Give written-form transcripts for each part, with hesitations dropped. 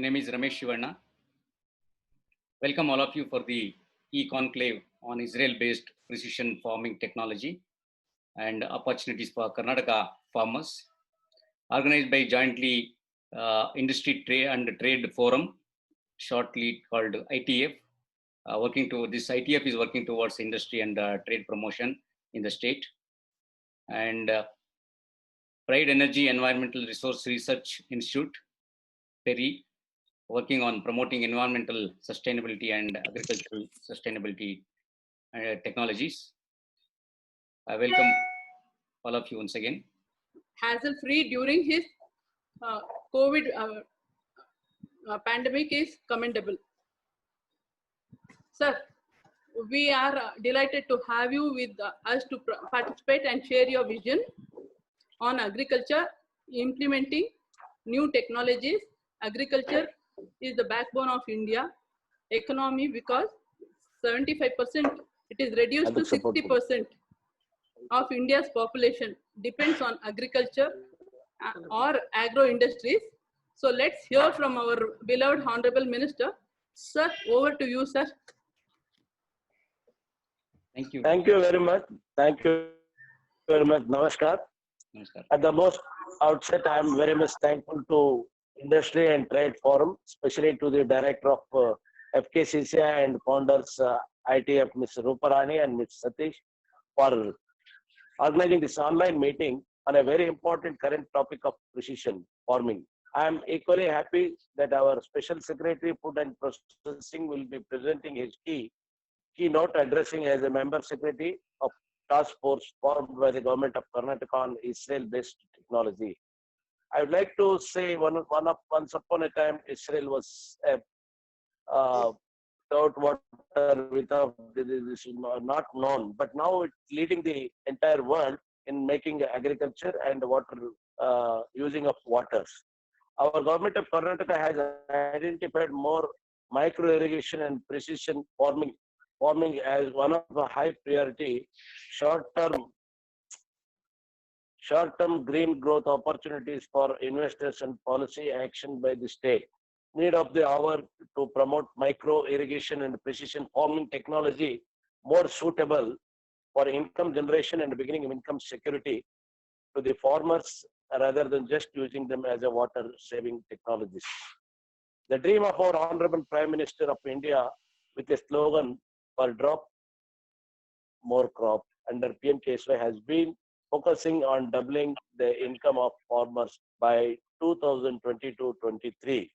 name is Ramesh Shivanna. Welcome all of you for the e-conclave on Israel-based precision farming technology and opportunities for Karnataka farmers, organized by jointly Industry Trade Forum, shortly called ITF. This ITF is working towards industry and trade promotion in the state. And Pride Energy Environmental Resource Research Institute, PERI, working on promoting environmental sustainability and agricultural sustainability technologies. I welcome all of you once again. Hassle-free during his COVID pandemic is commendable. Sir, we are delighted to have you with us to participate and share your vision on agriculture, implementing new technologies. Agriculture is the backbone of India economy because 75% it is reduced to 60% of India's population depends on agriculture or agro industries. So let's hear from our beloved Honorable Minister. Sir, over to you, sir. Thank you. Thank you very much. Thank you very much. Namaskar. Namaskar. At the most outset, I am very much thankful to Industry and Trade Forum, especially to the Director of FKCCI and founders ITF, Ms. Ruparani and Ms. Satish, for organizing this online meeting on a very important current topic of precision farming. I am equally happy that our Special Secretary Food and Processing will be presenting his keynote addressing as a member secretary of task force formed by the government of Karnataka on Israel-based technology. I would like to say once upon a time Israel was without water, without this is not known, but now it's leading the entire world in making agriculture and water using of waters. Our government of Karnataka has identified more micro irrigation and precision farming as one of the high priority short-term green growth opportunities for investors and policy action by the state. Need of the hour to promote micro irrigation and precision farming technology more suitable for income generation and beginning of income security to the farmers rather than just using them as a water saving technologies. The dream of our Honorable Prime Minister of India with a slogan for drop more crop under PM-KSY has been focusing on doubling the income of farmers by 2022-23.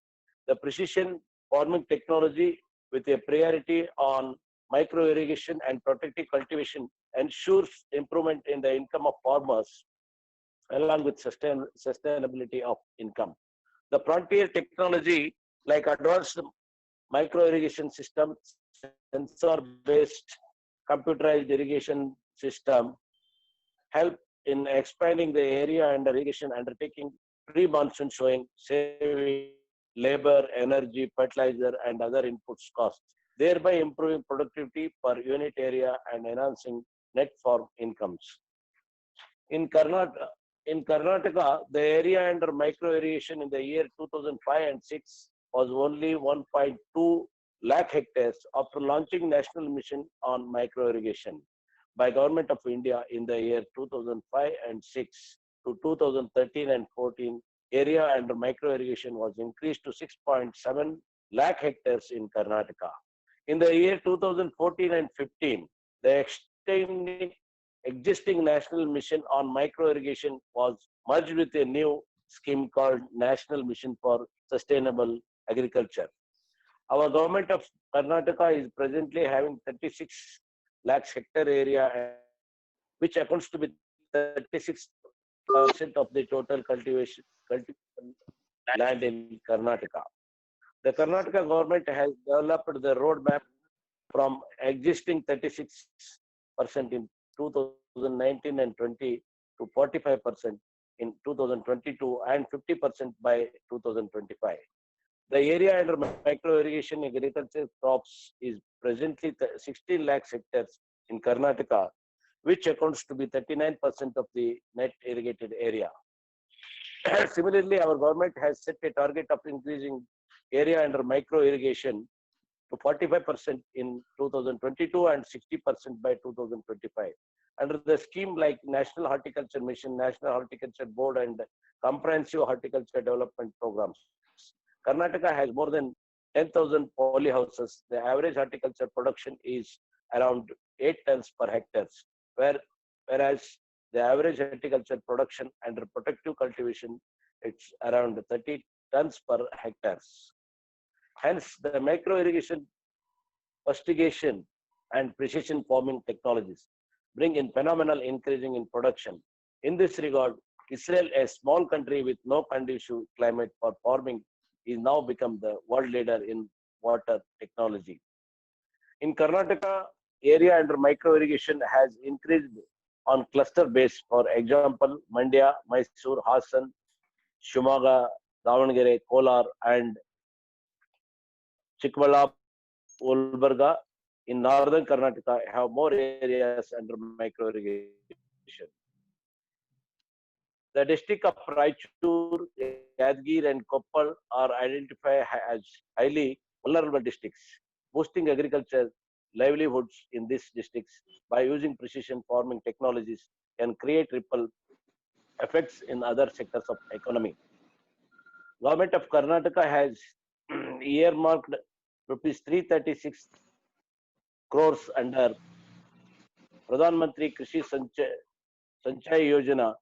The precision farming technology with a priority on micro irrigation and protective cultivation ensures improvement in the income of farmers along with sustainability of income. The frontier technology like advanced micro irrigation system, sensor-based computerized irrigation system help in expanding the area under irrigation undertaking pre-monsoon showing saving labor, energy, fertilizer and other inputs costs, thereby improving productivity per unit area and enhancing net farm incomes. In Karnataka, the area under micro irrigation in the year 2005 and 6 was only 1.2 lakh hectares after launching national mission on micro irrigation by Government of India in the year 2005 and 6 to 2013 and 14. Area under micro irrigation was increased to 6.7 lakh hectares in Karnataka. In the year 2014 and 15, the existing national mission on micro irrigation was merged with a new scheme called National Mission for Sustainable Agriculture. Our government of Karnataka is presently having 36 lakhs hectare area, which accounts to be 36% of the total cultivation land in Karnataka. The Karnataka government has developed the roadmap from existing 36% in 2019 and 20 to 45% in 2022 and 50% by 2025. The area under micro irrigation agriculture crops is presently 16 lakhs hectares in Karnataka, which accounts to be 39% of the net irrigated area. Similarly, our government has set a target of increasing area under micro irrigation to 45% in 2022 and 60% by 2025. Under the scheme like National Horticulture Mission, National Horticulture Board, and Comprehensive Horticulture Development Programs, Karnataka has more than 10,000 polyhouses. The average horticulture production is around 8 tons per hectare, whereas the average horticulture production under protective cultivation, it's around 30 tons per hectare. Hence, the micro irrigation, fustigation, and precision farming technologies bring in phenomenal increasing in production. In this regard, Israel, a small country with no conducive climate for farming, is now become the world leader in water technology. In Karnataka, area under micro irrigation has increased on cluster base. For example, Mandya, Mysore, Hassan, Shivamoga, Davangere, Kolar, and Chikmagalur, Gulbarga in northern Karnataka have more areas under micro irrigation. The district of Raichur, Yadgir, and Koppal are identified as highly vulnerable districts. Boosting agriculture livelihoods in these districts by using precision farming technologies can create ripple effects in other sectors of economy. Government of Karnataka has earmarked rupees 336 crores under Pradhan Mantri Krishi Sanchay Yojana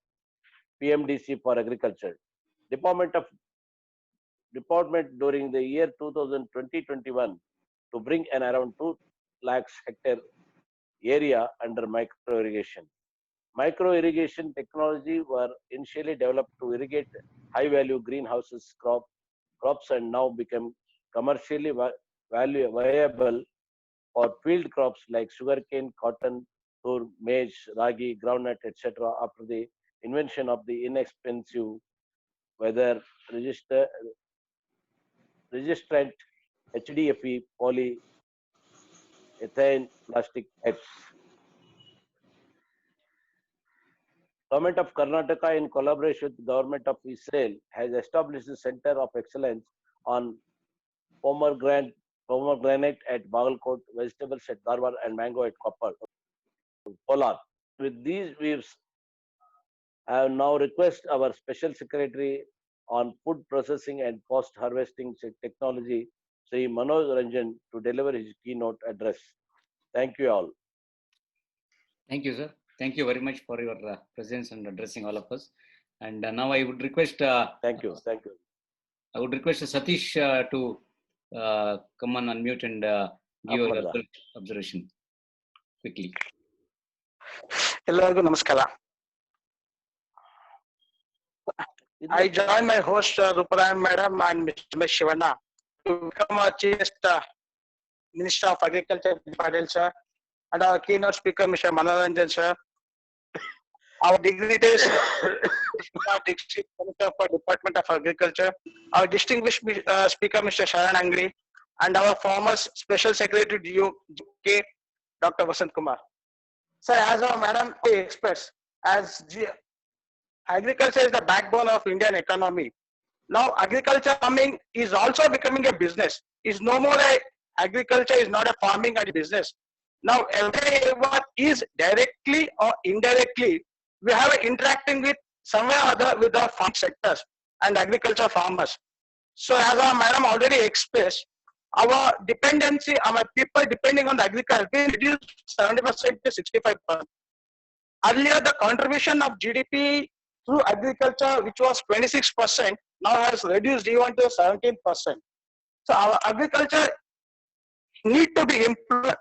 PMDC for agriculture. Department during the year 2020-21 to bring an around 2 lakhs hectare area under micro irrigation. Micro irrigation technology were initially developed to irrigate high value greenhouses crops and now become commercially viable for field crops like sugarcane, cotton, tur, maize, ragi, groundnut, etc. after the invention of the inexpensive weather resistant HDFE polyethylene plastic pipes. Government of Karnataka, in collaboration with the Government of Israel, has established a Center of Excellence on pomegranate at Bagalkot, vegetables at Dharwad, and mango at Kolar. With these views, I now request our Special Secretary on Food Processing and Post-Harvesting Technology, Sri Manoj Ranjan, to deliver his keynote address. Thank you all. Thank you, sir. Thank you very much for your presence and addressing all of us. And now I would request. Thank you. I would request Satish to come on unmute and give your observation quickly. Hello, namaskara. I join my host Ruparan Madam and Mr. Shivana to become our Chief Minister of Agriculture, Patel sir, and our keynote speaker, Mr. Manoranjan sir. Our dignitaries, District Minister for Department of Agriculture, our distinguished speaker, Mr. Sharan Angri, and our former Special Secretary DUK, Dr. Vasant Kumar. Sir, as our Madam expressed, agriculture is the backbone of Indian economy. Now, agriculture farming is also becoming a business. Is no more agriculture is not a farming and business. Now, everyone is directly or indirectly, we have interacting with somewhere or other with the farm sectors and agriculture farmers. So, as our Madam already expressed, our dependency, our people depending on the agriculture, has been reduced 70% to 65%. Earlier, the contribution of GDP through agriculture, which was 26%, now has reduced even to 17%. So our agriculture need to be improved.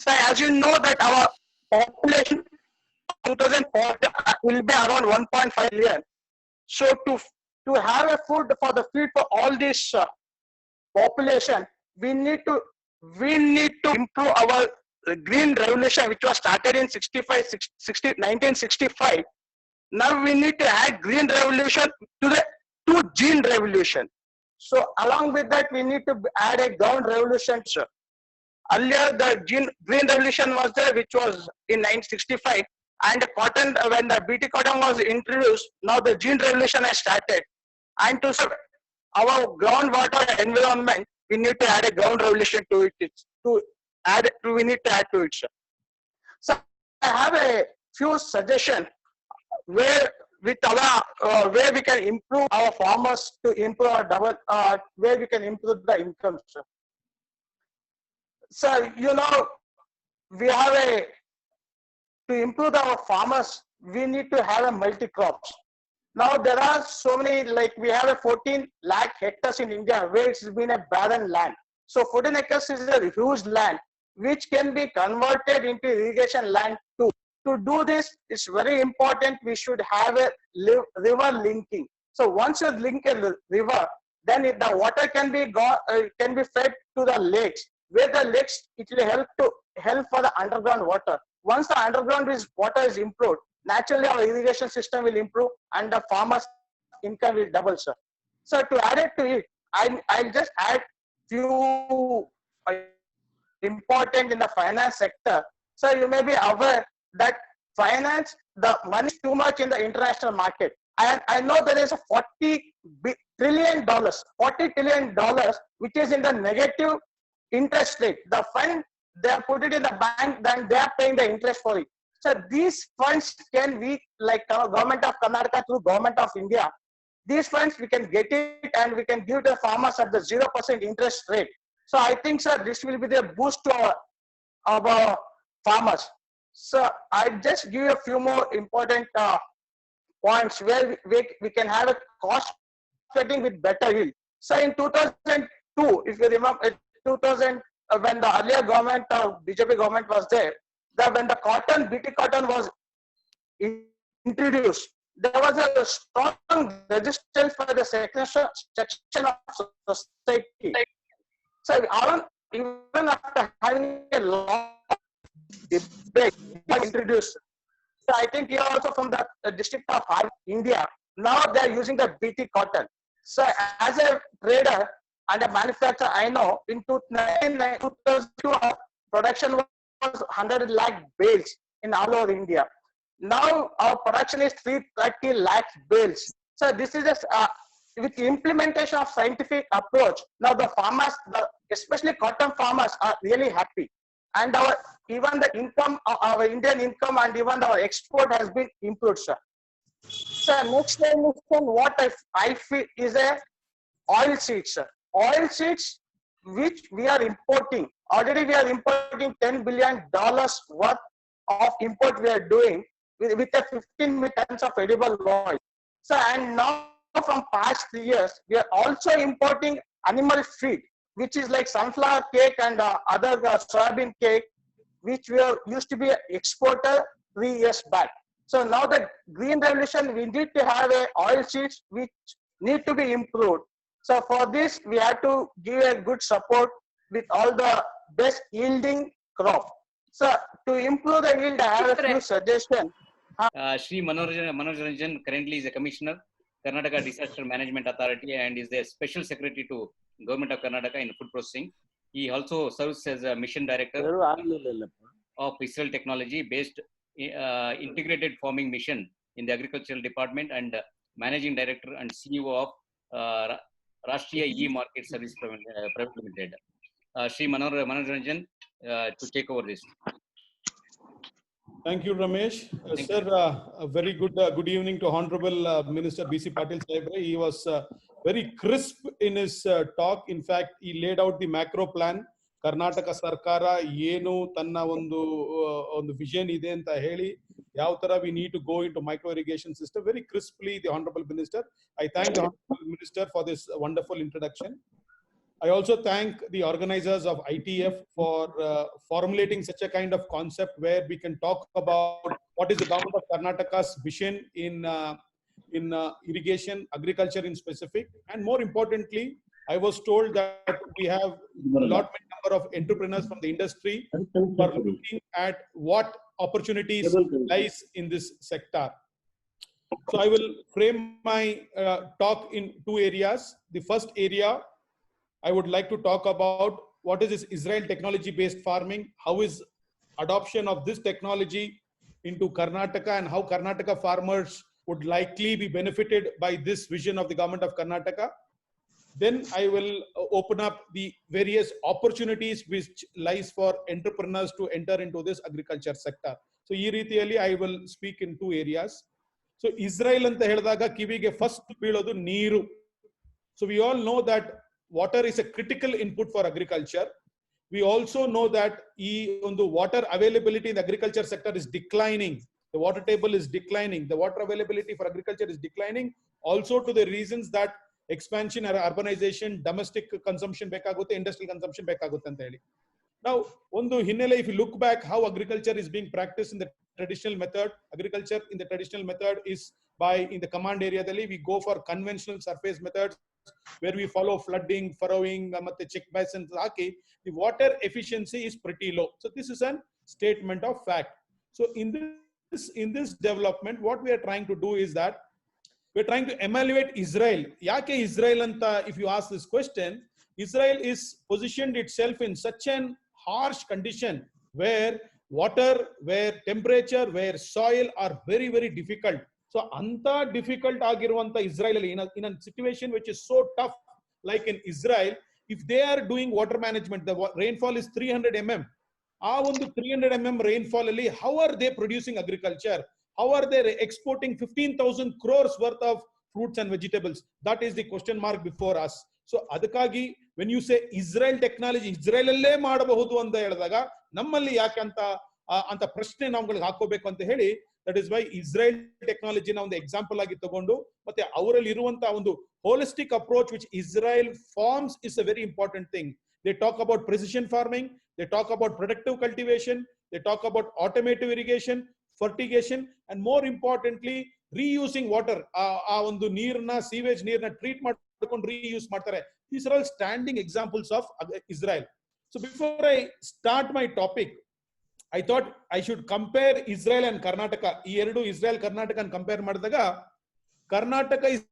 So as you know that our population 2040 will be around 1.5 million. So to have a food for the feed for all this population, we need to improve our green revolution, which was started in 1965. Now we need to add green revolution to gene revolution. So along with that, we need to add a ground revolution, sir. Earlier, the green revolution was there, which was in 1965, and cotton, when the BT cotton was introduced, now the gene revolution has started. And to our groundwater environment, we need to add a ground revolution to it. We need to add to it, sir. So I have a few suggestions where where we can improve our farmers to improve our where we can improve the income, sir. So we have to improve our farmers, we need to have a multi-crops. Now there are so many, like we have a 14 lakh hectares in India where it's been a barren land. So 14 acres is a huge land which can be converted into irrigation land too. To do this, it's very important we should have a river linking. So once you link a river, then the water can be fed to the lakes. Where the lakes, it will help for the underground water. Once the underground water is improved, naturally our irrigation system will improve and the farmers' income will double, sir. So to add it to it, I'll just add few important in the finance sector. So you may be aware that finance, the money is too much in the international market. And I know there is a $40 trillion, which is in the negative interest rate. The fund, they are put it in the bank, then they are paying the interest for it. So these funds can be, like government of Karnataka through government of India, these funds we can get it and we can give the farmers at the 0% interest rate. So I think, sir, this will be the boost to our farmers. So I just give you a few more important points where we can have a cost cutting with better yield. So in 2002, if you remember, 2000, when the earlier government, BJP government was there, when the BT cotton was introduced, there was a strong resistance by the section of society. So even after having a long debate introduced, so I think here also from the district of India, now they are using the BT cotton. So as a trader and a manufacturer, I know in 2002 production was 100 lakh bales in all over India. Now our production is 330 lakh bales. So this is just with the implementation of scientific approach. Now the farmers, especially cotton farmers, are really happy, and even the income, our Indian income, and even our export has been improved, sir. So next time, what I feel is a oil seeds, sir. Oil seeds which we are importing. Already we are importing $10 billion worth of import we are doing with a 15 tons of edible oil. So and now from past 3 years, we are also importing animal feed, which is like sunflower cake and other soybean cake, which we are used to be an exporter 3 years back. So now the green revolution, we need to have a oil seeds which need to be improved. So for this, we have to give a good support with all the best yielding crop. So to improve the yield, I have a few suggestions. Shri Manoj Ranjan currently is a commissioner, Karnataka Disaster Management Authority, and is the special secretary to Government of Karnataka in food processing. He also serves as a mission director of Israel Technology based integrated farming mission in the agricultural department, and managing director and CEO of Rashtriya E-Market Service Private Limited. Shri Manoj Ranjan to take over this. Thank you, Ramesh. Sir, a very good evening to Honorable Minister B.C. Patil Saib. He was very crisp in his talk. In fact, he laid out the macro plan. Karnataka Sarkara ಏನು ತನ್ನ ಒಂದು vision ಇದೆ ಅಂತ ಹೇಳಿ ಯಾವ ತರ we need to go into micro irrigation system. Very crisply, the Honorable Minister. I thank the Honorable Minister for this wonderful introduction. I also thank the organizers of ITF for formulating such a kind of concept where we can talk about what is the government of Karnataka's vision in irrigation, agriculture in specific, and more importantly, I was told that we have a lot number of entrepreneurs from the industry who are looking at what opportunities lies in this sector. So I will frame my talk in two areas. The first area, I would like to talk about what is this Israel technology-based farming, how is adoption of this technology into Karnataka, and how Karnataka farmers would likely be benefited by this vision of the government of Karnataka. Then I will open up the various opportunities which lies for entrepreneurs to enter into this agriculture sector. So ee ರೀತಿಯಲ್ಲಿ I will speak in two areas. So Israel ಅಂತ ಹೇಳಿದಾಗ ಕಿವಿಗೆ first ಬೀಳೋದು ನೀರು. So we all know that water is a critical input for agriculture. We also know that the water availability in the agriculture sector is declining. The water table is declining. The water availability for agriculture is declining. Also to the reasons that expansion or urbanization, domestic consumption ಬೇಕಾಗುತ್ತೆ, industrial consumption ಬೇಕಾಗುತ್ತೆ ಅಂತ ಹೇಳಿ. Now, ಒಂದು ಹಿನ್ನೆಲೆ, if you look back how agriculture is being practiced in the traditional method, agriculture in the traditional method is in the command area, we go for conventional surface methods where we follow flooding, furrowing, ಮತ್ತೆ check basins hockey, the water efficiency is pretty low. So this is a statement of fact. So in this development, what we are trying to do is that we're trying to evaluate Israel. Yake Israel anta, if you ask this question, Israel is positioned itself in such an harsh condition where water, where temperature, where soil are very, very difficult. So anta difficult agiruvanta Israel in a situation which is so tough, like in Israel, if they are doing water management, the rainfall is 300 mm. ಆ ಒಂದು 300 mm rainfall ಅಲ್ಲಿ, how are they producing agriculture? How are they exporting 15,000 crores worth of fruits and vegetables? That is the question mark before us. So adakagi, when you say Israel technology, Israel alle ಮಾಡಬಹುದು ಅಂತ ಹೇಳಿದಾಗ ನಮ್ಮಲ್ಲಿ ಯಾಕೆ ಅಂತ ಪ್ರಶ್ನೆ ನಾವುಗಳಿಗೆ ಹಾಕೋಬೇಕು ಅಂತ ಹೇಳಿ, that is why Israel technology ನ ಒಂದು ಎಕ್ಸಾಂಪಲ್ ಆಗಿ ತಗೊಂಡು, ಮತ್ತೆ ಅವರಲ್ಲಿ ಇರುವಂತಹ ಒಂದು holistic approach which Israel forms is a very important thing. They talk about precision farming, they talk about productive cultivation, they talk about automated irrigation, fertigation, and more importantly, reusing water. ಆ ಒಂದು ನೀರನ್ನ, sewage ನೀರನ್ನ treat ಮಾಡ್ಕೊಂಡು reuse ಮಾಡ್ತಾರೆ. These are all standing examples of Israel. So before I start my topic, I thought I should compare Israel and Karnataka. ಈ ಎರಡು Israel Karnataka compare ಮಾಡಿದಾಗ, Karnataka is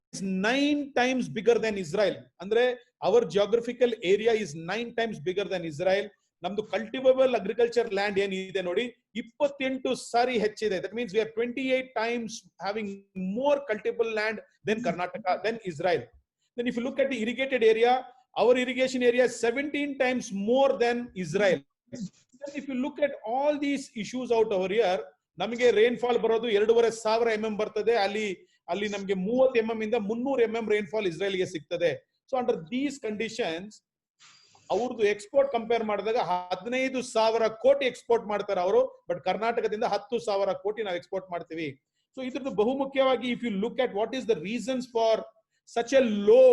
9 times bigger than Israel. ಅಂದ್ರೆ our geographical area is 9 times bigger than Israel. ನಮ್ದು cultivable agriculture land ಏನಿದೆ ನೋಡಿ, 28 ಸಾರಿ ಹೆಚ್ಚಿದೆ. That means we are 28 times having more cultivable land than Karnataka, than Israel. Then if you look at the irrigated area, our irrigation area is 17 times more than Israel. Then if you look at all these issues out over here, ನಮಗೆ rainfall ಬರೋದು 2,500 mm ಬರ್ತದೆ. ಅಲ್ಲಿ ನಮಗೆ 30 mm ಇಂದ 300 mm rainfall ಇಸ್ರೇಲ್ಗೆ ಸಿಗ್ತದೆ. So under these conditions, ಅವ್ರದ್ದು export compare ಮಾಡಿದಾಗ 15,000 ಕೋಟಿ ಎಕ್ಸ್ಪೋರ್ಟ್ ಮಾಡ್ತಾರೆ ಅವರು, ಬಟ್ ಕರ್ನಾಟಕದಿಂದ 10,000 ಕೋಟಿ ನಾವು ಎಕ್ಸ್ಪೋರ್ಟ್ ಮಾಡ್ತೀವಿ. ಸೊ ಇದ್ರದ್ದು ಬಹುಮುಖ್ಯವಾಗಿ, if you look at what is the reasons for such a low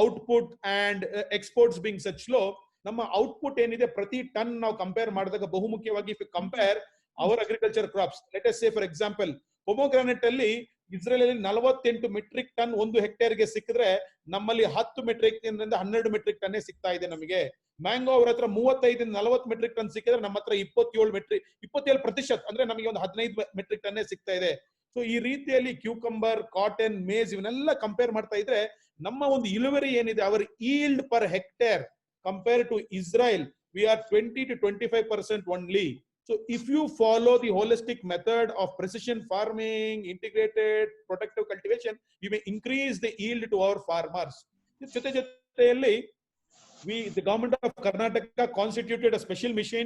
output and exports being such low, ನಮ್ಮ ಔಟ್ಪುಟ್ ಏನಿದೆ ಪ್ರತಿ ಟನ್ ನಾವು ಕಂಪೇರ್ ಮಾಡಿದಾಗ ಬಹುಮುಖ್ಯವಾಗಿ, if you compare our agriculture crops, let us say for example, pomegranate ಅಲ್ಲಿ Israel ಅಲ್ಲಿ 48 metric ton 1 ಹೆಕ್ಟೇರ್ಗೆ ಸಿಕ್ಕಿದ್ರೆ, ನಮ್ಮಲ್ಲಿ 10 ಮೆಟ್ರಿಕ್ ಟನ್ ಇಂದ 12 ಮೆಟ್ರಿಕ್ ಟನ್ ಸಿಗ್ತಾ ಇದೆ ನಮಗೆ. ಮ್ಯಾಂಗೋ ಅವ್ರ ಹತ್ರ 35 ಇಂದ 40 ಮೆಟ್ರಿಕ್ ಟನ್ ಸಿಕ್ಕಿದ್ರೆ, ನಮ್ಮ ಹತ್ರ 27% ಅಂದ್ರೆ ನಮಗೆ ಒಂದು 15 ಮೆಟ್ರಿಕ್ ಟನ್ನೇ ಸಿಗ್ತಾ ಇದೆ. ಸೊ ಈ ರೀತಿಯಲ್ಲಿ ಕ್ಯೂಕಂಬರ್, ಕಾಟನ್, ಮೇಜ್ ಇವನ್ನೆಲ್ಲ ಕಂಪೇರ್ ಮಾಡ್ತಾ ಇದ್ರೆ, ನಮ್ಮ ಒಂದು ಇಳುವರಿ ಏನಿದೆ, our yield per hectare compare to Israel, we are 20 to 25% only. So if you follow the holistic method of precision farming, integrated protective cultivation, you may increase the yield to our farmers. ಜೊತೆ ಜೊತೆಯಲ್ಲಿ the government of Karnataka constituted a special mission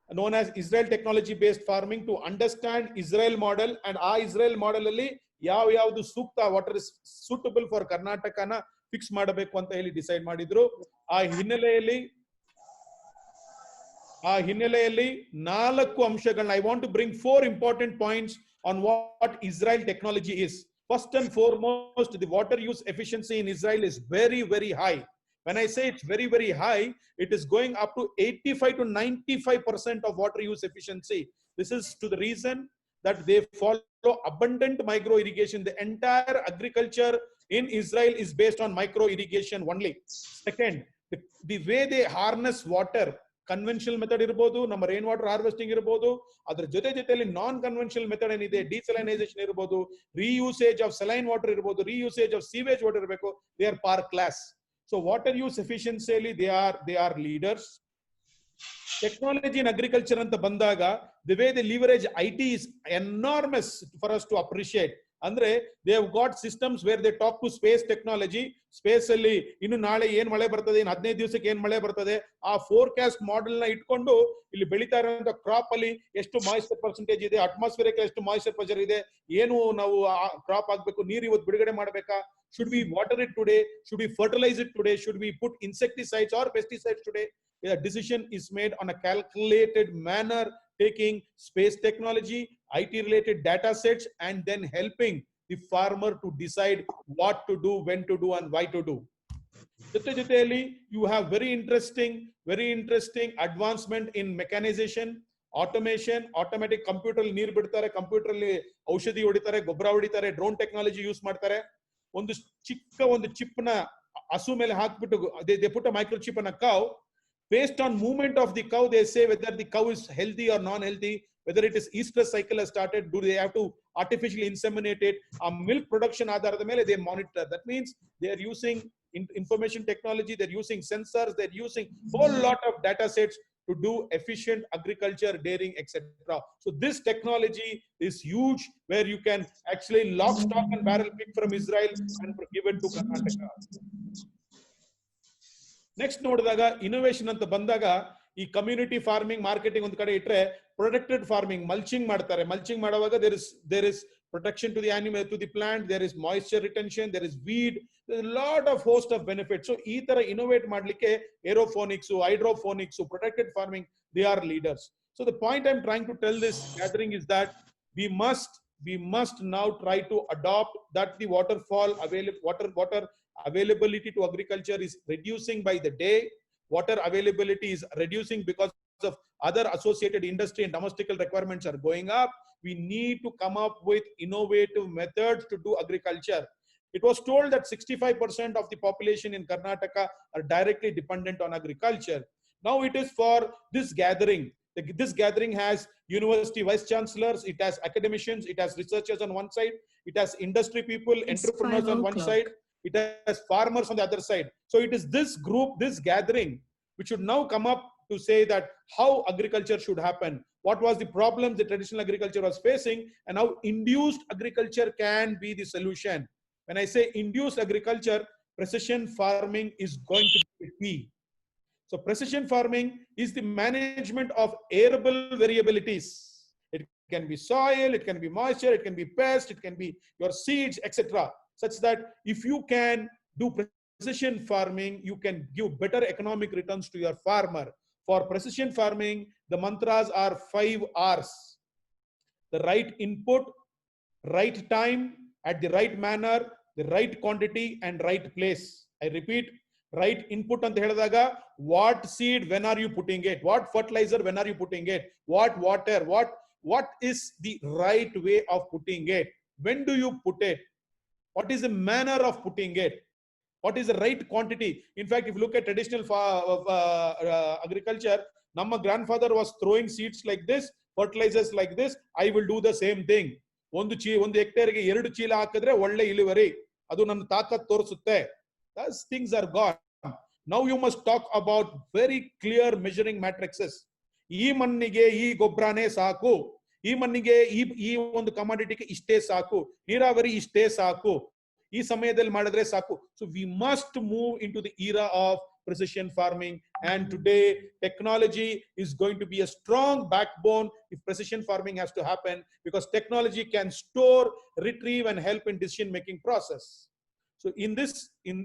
known as Israel Technology Based Farming to understand Israel model, and ಆ Israel model ಅಲ್ಲಿ ಯಾವ್ದು ಸೂಕ್ತ, water is suitable for ಕರ್ನಾಟಕನ fix ಮಾಡಬೇಕು ಅಂತ ಹೇಳಿ ಡಿಸೈಡ್ ಮಾಡಿದ್ರು. ಆ ಹಿನ್ನೆಲೆಯಲ್ಲಿ 4 ಅಂಶಗಳನ್ನ, I want to bring 4 important points on what Israel technology is. First and foremost, the water use efficiency in Israel is very, very high. When I say it's very, very high, it is going up to 85 to 95% of water use efficiency. This is to the reason that they follow abundant micro irrigation. The entire agriculture in Israel is based on micro irrigation only. Second, the way they harness water, conventional method ಇರಬಹುದು, ನಮ್ಮ rain water harvesting ಇರಬಹುದು, ಅದ್ರ ಜೊತೆಯಲ್ಲಿ non conventional method ಏನಿದೆ, ಡಿಸಲೈನೈಸೇಷನ್ ಇರಬಹುದು, reusage of saline water ಇರಬಹುದು, reusage of sewage water ಇರಬೇಕು. They are par class. So water use ಎಫಿಷಿಯನ್ಸಿಯಲ್ಲಿ they are leaders. Technology in agriculture ಅಂತ ಬಂದಾಗ, the way they leverage IT is enormous for us to appreciate. ಅಂದ್ರೆ they have got systems where they talk to space technology. Space ಅಲ್ಲಿ ಇನ್ನು ನಾಳೆ ಏನ್ ಮಳೆ ಬರ್ತದೆ, ಇನ್ನು 15 ದಿವಸಕ್ಕೆ ಏನ್ ಮಳೆ ಬರ್ತದೆ, ಆ ಫೋರ್ಕಾಸ್ಟ್ ಮಾಡೆಲ್ ನ ಇಟ್ಕೊಂಡು ಇಲ್ಲಿ ಬೆಳೀತಾ ಇರುವಂತ ಕ್ರಾಪ್ ಅಲ್ಲಿ ಎಷ್ಟು ಮಾಯಿಸ್ಚರ್ ಪರ್ಸೆಂಟೇಜ್ ಇದೆ, ಅಟ್ಮಾಸ್ಫಿಯರ್ ಎಷ್ಟು ಮಾಯಿಸ್ಚರ್ ಪ್ರೆಷರ್ ಇದೆ, ಏನು ನಾವು ಕ್ರಾಪ್ ಆಗ್ಬೇಕು, ನೀರು ಇವತ್ತು ಬಿಡುಗಡೆ ಮಾಡಬೇಕಾ, should we water it today, should we fertilize it today, should we put insecticides or pesticides today. The decision is made on a calculated manner, taking space technology, IT related data sets, and then helping the farmer to decide what to do, when to do, and why to do. You have very interesting advancement in mechanization, automation, automatic computer ನೀರು ಬಿಡ್ತಾರೆ, computer ಅಲ್ಲಿ ಔಷಧಿ ಹೊಡಿತಾರೆ, ಗೊಬ್ಬರ ಹೊಡಿತಾರೆ, drone technology use ಮಾಡ್ತಾರೆ. ಒಂದು chip ನ ಹಸು ಮೇಲೆ ಹಾಕ್ಬಿಟ್ಟು they put a microchip on a cow. Based on movement of the cow, they say whether the cow is healthy or non-healthy, whether it is estrus cycle has started, do they have to artificially inseminate it, milk production ಆಧಾರದ ಮೇಲೆ they monitor. That means they are using information technology, they're using sensors, they're using whole lot of data sets to do efficient agriculture, dairying, etc. So this technology is huge, where you can actually lock, stock and barrel pick from Israel and give it to Karnataka. Next ನೋಡಿದಾಗ innovation ಅಂತ ಬಂದಾಗ ಈ community farming, marketing ಒಂದ್ ಕಡೆ ಇಟ್ರೆ, protected farming, mulching ಮಾಡ್ತಾರೆ. Mulching ಮಾಡುವಾಗ there is protection to the animal, to the plant, there is moisture retention, there is weed, there's a lot of host of benefits. So ಈ ತರ innovate ಮಾಡ್ಲಿಕ್ಕೆ aeroponics, hydroponics, protected farming, they are leaders. So the point I'm trying to tell this gathering is that we must now try to adopt that the water availability to agriculture is reducing by the day. Water availability is reducing because of other associated industry and domestical requirements are going up. We need to come up with innovative methods to do agriculture. It was told that 65% of the population in Karnataka are directly dependent on agriculture. Now it is for this gathering. This gathering has university vice chancellors, it has academicians, it has researchers on one side, it has industry people, entrepreneurs on one side, it has farmers on the other side. So it is this group, this gathering, which should now come up to say that how agriculture should happen, what was the problems the traditional agriculture was facing, and how induced agriculture can be the solution. When I say induced agriculture, precision farming is going to be key. So precision farming is the management of arable variabilities. It can be soil, it can be moisture, it can be pest, it can be your seeds, etc. Such that if you can do precision farming, you can give better economic returns to your farmer. For precision farming, the mantras are 5 R's. The right input, right time, at the right manner, the right quantity, and right place. I repeat, right input anta helidaga, what seed, when are you putting it, what fertilizer, when are you putting it, what water, what is the right way of putting it, when do you put it, what is the manner of putting it, what is the right quantity. In fact, if you look at traditional agriculture, ನಮ್ಮ grandfather was throwing seeds like this, fertilizers like this. I will do the same thing. ಒಂದು ಹೆಕ್ಟೇರ್ಗೆ 2 ಚೀಲ ಹಾಕಿದ್ರೆ ಒಳ್ಳೆ ಇಳುವರಿ, ಅದು ನನ್ನ ತಾಕತ್ ತೋರಿಸುತ್ತೆ. Those things are gone. Now you must talk about very clear measuring matrices. ಈ ಮಣ್ಣಿಗೆ ಈ ಗೊಬ್ಬರನೇ ಸಾಕು, ಈ ಮಣ್ಣಿಗೆ ಈ ಒಂದು ಕಮಾಡಿಟಿಗೆ ಇಷ್ಟೇ ಸಾಕು, ನೀರಾವರಿ ಇಷ್ಟೇ ಸಾಕು, ಈ ಸಮಯದಲ್ಲಿ ಮಾಡಿದ್ರೆ ಸಾಕು. So we must move into the era of precision farming, and today technology is going to be a strong backbone if precision farming has to happen, because technology can store, retrieve, and help in decision making process. So in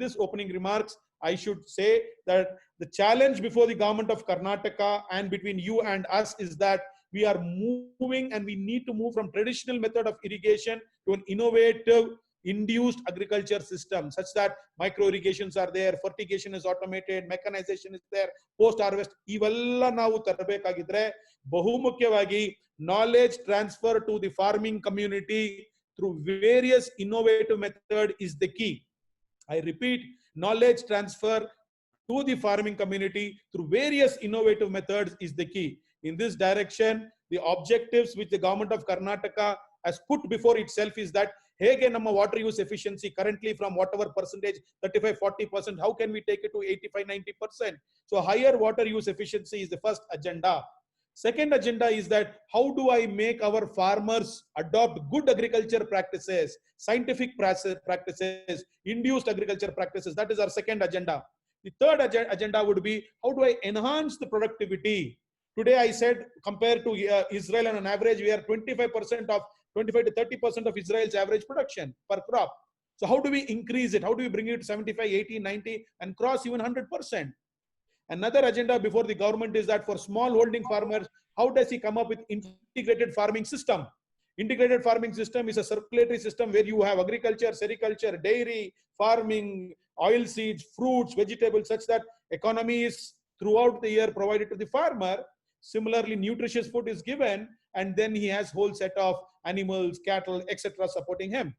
this opening remarks, I should say that the challenge before the government of Karnataka and between you and us is that we are moving, and we need to move from traditional method of irrigation to an innovative induced agriculture system, such that micro irrigations are there, fertigation is automated, mechanization is there, post harvest ivella navu tarabekagidre, ಬಹುಮುಖ್ಯವಾಗಿ knowledge transfer to the farming community through various innovative method is the key. I repeat, knowledge transfer to the farming community through various innovative methods is the key. In this direction, the objectives which the government of Karnataka has put before itself is that hege namma water use efficiency currently from whatever percentage, 35-40%, how can we take it to 85-90%? So higher water use efficiency is the first agenda. Second agenda is that how do I make our farmers adopt good agriculture practices, scientific practices, induced agriculture practices. That is our second agenda. The third agenda would be how do I enhance the productivity. Today I said compared to Israel on an average, we are 25% of 25 to 30% of Israel's average production per crop. So how do we increase it? How do we bring it to 75, 80, 90 and cross even 100%? Another agenda before the government is that for small holding farmers, how does he come up with integrated farming system? Integrated farming system is a circulatory system where you have agriculture, sericulture, dairy, farming, oil seeds, fruits, vegetables, such that economy is throughout the year provided to the farmer. Similarly, nutritious food is given, and then he has whole set of animals, cattle, etc. supporting him.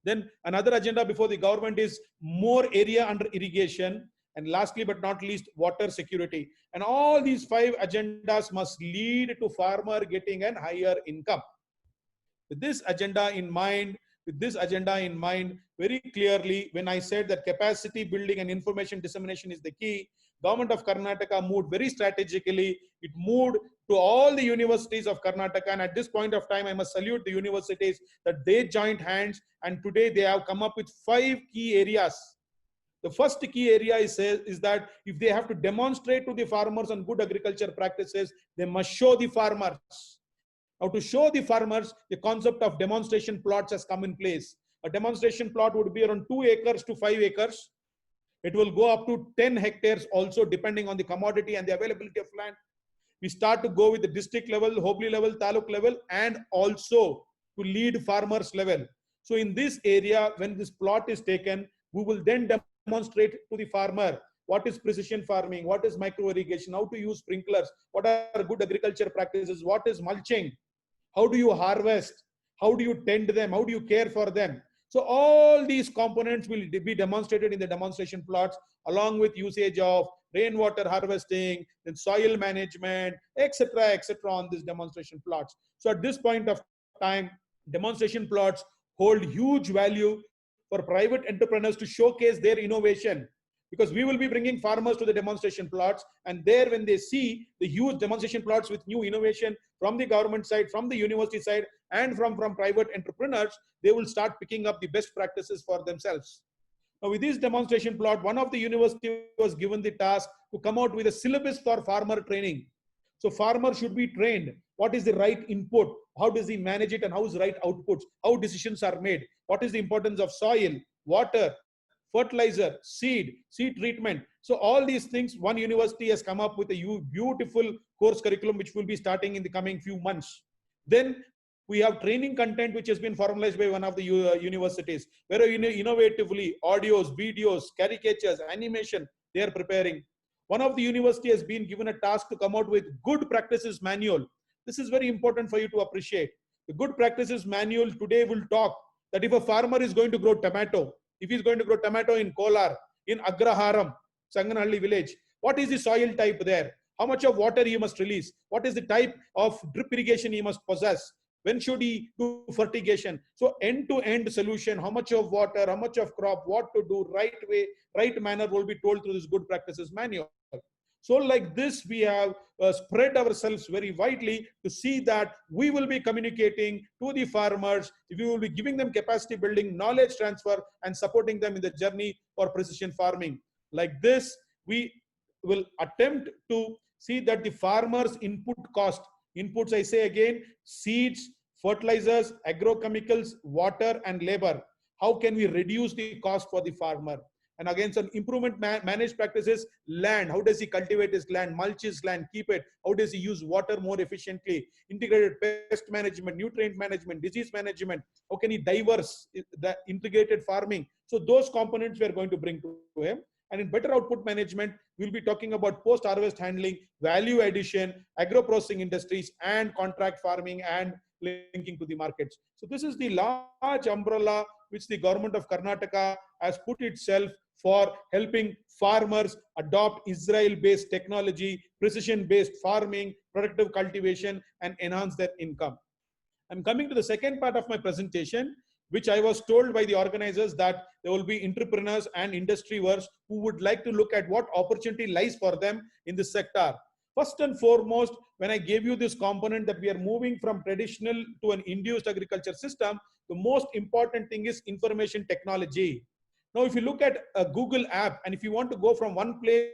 Then another agenda before the government is more area under irrigation. And lastly, but not least, water security. And all these 5 agendas must lead to farmer getting an higher income. With this agenda in mind, very clearly, when I said that capacity building and information dissemination is the key, Government of Karnataka moved very strategically. It moved to all the universities of Karnataka. And at this point of time, I must salute the universities that they joined hands. And today they have come up with 5 key areas. The first key area is that if they have to demonstrate to the farmers on good agriculture practices, they must show the farmers. Now, to show the farmers, the concept of demonstration plots has come in place. A demonstration plot would be around 2 acres to 5 acres. It will go up to 10 hectares also, depending on the commodity and the availability of land. We start to go with the district level, Hobli level, Taluk level, and also to lead farmers level. So in this area, when this plot is taken, we will then demonstrate to the farmer what is precision farming, what is micro irrigation, how to use sprinklers, what are good agriculture practices, what is mulching, how do you harvest, how do you tend them, how do you care for them. So all these components will be demonstrated in the demonstration plots, along with usage of rainwater harvesting, then soil management, etc., on these demonstration plots. So at this point of time, demonstration plots hold huge value for private entrepreneurs to showcase their innovation, because we will be bringing farmers to the demonstration plots, and there when they see the huge demonstration plots with new innovation from the government side, from the university side, and from private entrepreneurs, they will start picking up the best practices for themselves. Now, with this demonstration plot, one of the university was given the task to come out with a syllabus for farmer training. So farmer should be trained. What is the right input? How does he manage it, and how is the right outputs? How decisions are made? What is the importance of soil, water, fertilizer, seed treatment? So all these things, one university has come up with a beautiful course curriculum, which will be starting in the coming few months. Then we have training content, which has been formalized by one of the universities, where innovatively audios, videos, caricatures, animation, they are preparing. One of the university has been given a task to come out with good practices manual. This is very important for you to appreciate. The good practices manual today will talk that if a farmer is going to grow tomato, if he's going to grow tomato in Kolar, in Agraharam, Sanganhalli village, what is the soil type there? How much of water he must release? What is the type of drip irrigation he must possess? When should he do fertigation? So end-to-end solution, how much of water, how much of crop, what to do, right way, right manner will be told through this good practices manual. So like this, we have spread ourselves very widely to see that we will be communicating to the farmers. We will be giving them capacity building, knowledge transfer, and supporting them in the journey for precision farming. Like this, we will attempt to see that the farmers' input cost, inputs I say again, seeds, fertilizers, agrochemicals, water, and labor. How can we reduce the cost for the farmer? And again, some improvement managed practices, land. How does he cultivate his land, mulch his land, keep it? How does he use water more efficiently? Integrated pest management, nutrient management, disease management. How can he diverse the integrated farming? So those components we are going to bring to him. And in better output management, we'll be talking about post-harvest handling, value addition, agro-processing industries, and contract farming, and linking to the markets. So this is the large umbrella which the government of Karnataka has put itself for helping farmers adopt Israel-based technology, precision-based farming, productive cultivation, and enhance their income. I'm coming to the second part of my presentation, which I was told by the organizers that there will be entrepreneurs and industry workers who would like to look at what opportunity lies for them in this sector. First and foremost, when I gave you this component that we are moving from traditional to an induced agriculture system, the most important thing is information technology. Now, if you look at a Google app, and if you want to go from one place,